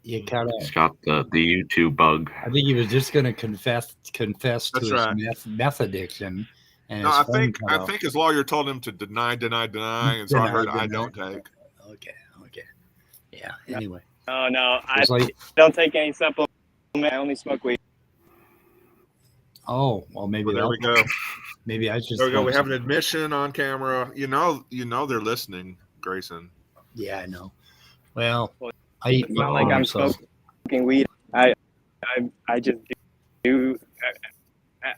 You kind of. He's got the YouTube bug. I think he was just going to confess to That's his right. meth addiction. And no, his I phone think cut I off. think his lawyer told him to deny, and so I heard I don't take. Okay. Yeah. Anyway, Oh no, I it's like, don't take any supplement. I only smoke weed. oh well, maybe Well, there we go. Maybe I just. There we go. We have an smoke some. admission on camera. You know they're listening, Grayson. Yeah, I know. Well, Well, I eat It's not my like I'm own, so smoking weed. I just do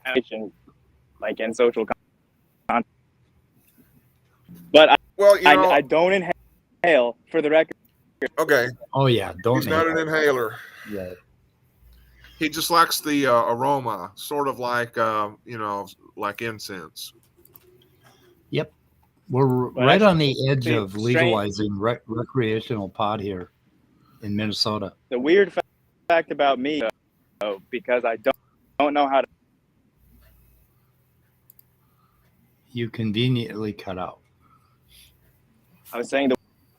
action like in social content. But Well, I don't inhale, for the record. okay. oh yeah, don't. He's not an inhaler. Yeah. He just likes the aroma, sort of like like incense. Yep. We're Well, right on the edge actually, of legalizing recreational pot here in Minnesota. The weird fact about me, though, because I don't know how to. You conveniently cut out. I was saying the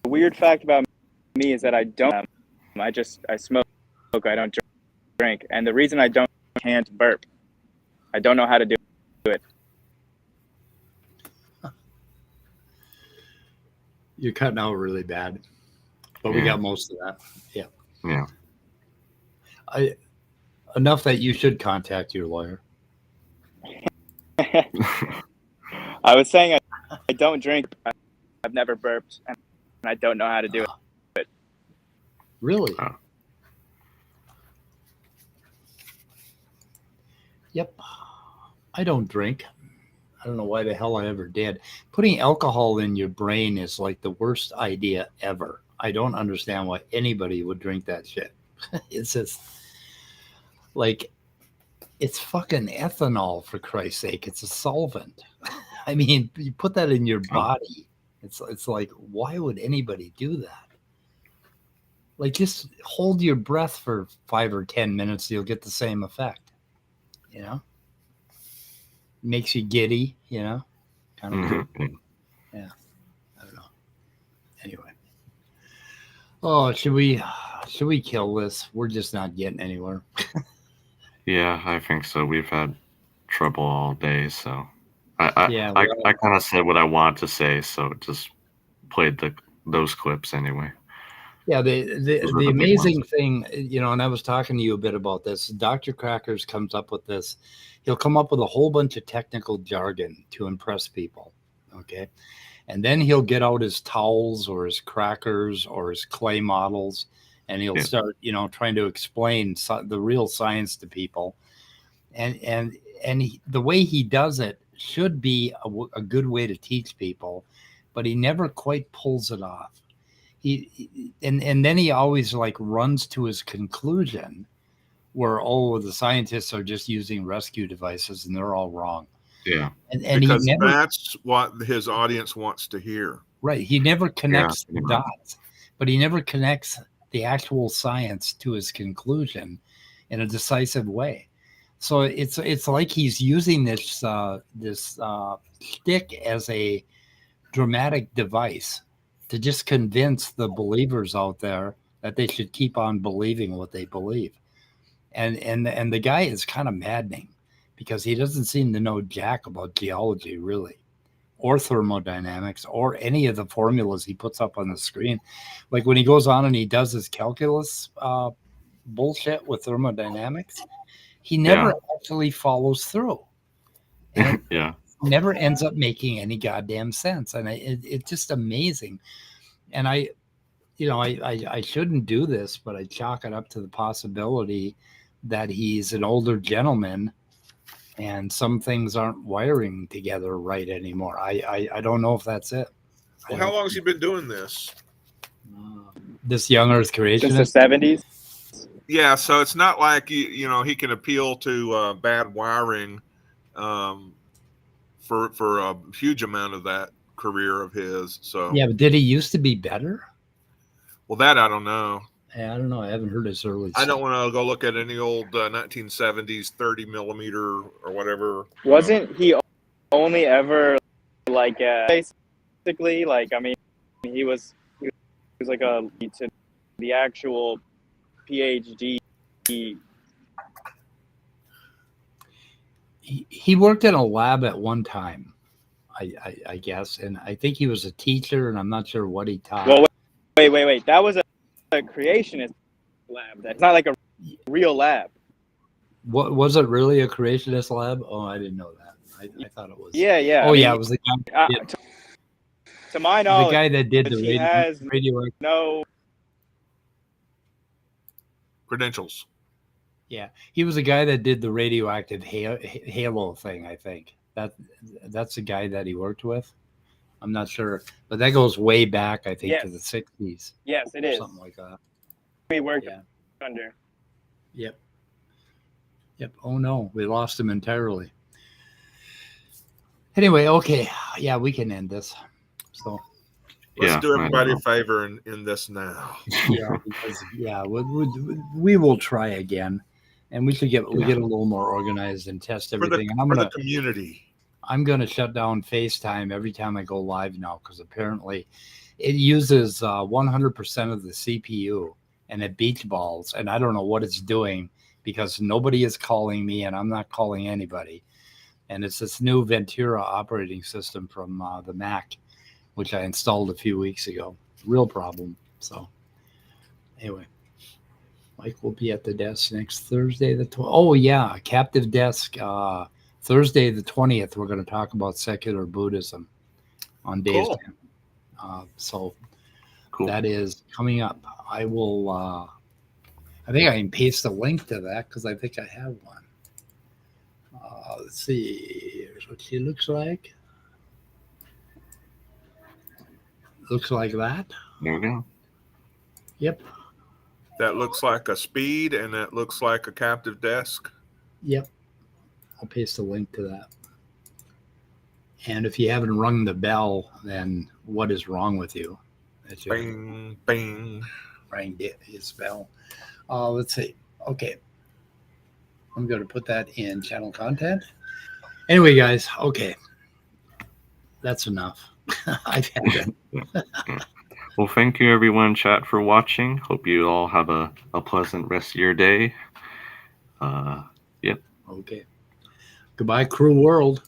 weird fact about me is that I don't. I smoke. I don't drink, and the reason I can't burp. I don't know how to do it. You're cutting out really bad, but we Yeah. got most of that. Yeah. Enough that you should contact your lawyer. I was saying I don't drink. I've never burped, and I don't know how to do it. Really? Oh. Yep. I don't drink. I don't know why the hell I ever did. Putting alcohol in your brain is like the worst idea ever. I don't understand why anybody would drink that shit. It's just like, it's fucking ethanol, for Christ's sake. It's a solvent. I mean, you put that in your body. It's like, why would anybody do that? Like, just hold your breath for 5 or 10 minutes. You'll get the same effect. You know, makes you giddy. You know, kind of good. Yeah, I don't know. Anyway, oh, should we kill this? We're just not getting anywhere. Yeah, I think so. We've had trouble all day, so I Yeah, I kind of said what I want to say, so just played those clips anyway. yeah. Those The are the big amazing thing, you know, and I was talking to you a bit about this. Dr. Crackers comes up with this. He'll come up with a whole bunch of technical jargon to impress people. Okay. And then he'll get out his towels or his crackers or his clay models, and he'll Yeah. start, you know, trying to explain the real science to people. And the way he does it should be a good way to teach people, but he never quite pulls it off. And then he always like runs to his conclusion where, oh, the scientists are just using rescue devices and they're all wrong. Yeah. And he Because never, that's what his audience wants to hear. right, he never connects the pretty much. dots, but he never connects the actual science to his conclusion in a decisive way. So it's like he's using this shtick as a dramatic device to just convince the believers out there that they should keep on believing what they believe. And the guy is kind of maddening because he doesn't seem to know jack about geology, really, or thermodynamics, or any of the formulas he puts up on the screen. Like when he goes on and he does his calculus bullshit with thermodynamics, he never actually follows through. And Yeah. never ends up making any goddamn sense. And it's just amazing. And I shouldn't do this, but I chalk it up to the possibility that he's an older gentleman and some things aren't wiring together right anymore. I don't know if that's it. Well, how long has he been doing this? This young Earth Since the creationist? 70s. Yeah, so it's not like you know he can appeal to bad wiring for a huge amount of that career of his. So Yeah, but did he used to be better? well, that I don't know. I don't know. I haven't heard his early I stuff. don't want to go look at any old 1970s 30 millimeter or whatever. Wasn't he only ever like basically like, I mean, he was like a to the actual PhD. He worked in a lab at one time, I guess, and I think he was a teacher, and I'm not sure what he taught. Well, wait. That was a creationist lab. That's not like a real lab. What was it really a creationist lab? Oh, I didn't know that. I thought it was. Yeah. Oh, I yeah, mean, it was the guy. to my The knowledge, guy that did the he has radio. no. Credentials. Yeah, he was the guy that did the radioactive halo thing. I think that's the guy that he worked with. I'm not sure, but that goes way back. I think Yes. to the 60s. Yes, it is. Something like that. We worked Yeah. under. Yep. Oh no, we lost him entirely. Anyway, okay, yeah, we can end this. So Let's do I everybody a know. favor and end this now. yeah, because we will try again, and we should get a little more organized and test For the, everything. And for the community. I'm gonna shut down FaceTime every time I go live now because apparently it uses 100% of the CPU and it beach balls, and I don't know what it's doing because nobody is calling me and I'm not calling anybody. And it's this new Ventura operating system from the Mac, which I installed a few weeks ago. Real problem. So anyway, Mike will be at the desk next Thursday. Oh yeah, captive desk. Thursday the 20th. We're going to talk about secular Buddhism on Dave's. Cool. So Cool. that is coming up. I will. I think I can paste a link to that because I think I have one. Let's see. Here's what she looks like. Looks like that. There we go. Yep. That looks like a speed and that looks like a captive desk. Yep. I'll paste a link to that. And if you haven't rung the bell, then what is wrong with you? Bing, bing. rang his bell. Let's see. Okay. I'm going to put that in channel content. Anyway, guys. Okay. That's enough. I've had it. Yeah. Well, thank you everyone, chat, for watching. Hope you all have a pleasant rest of your day. Yep. Okay. Goodbye, cruel world.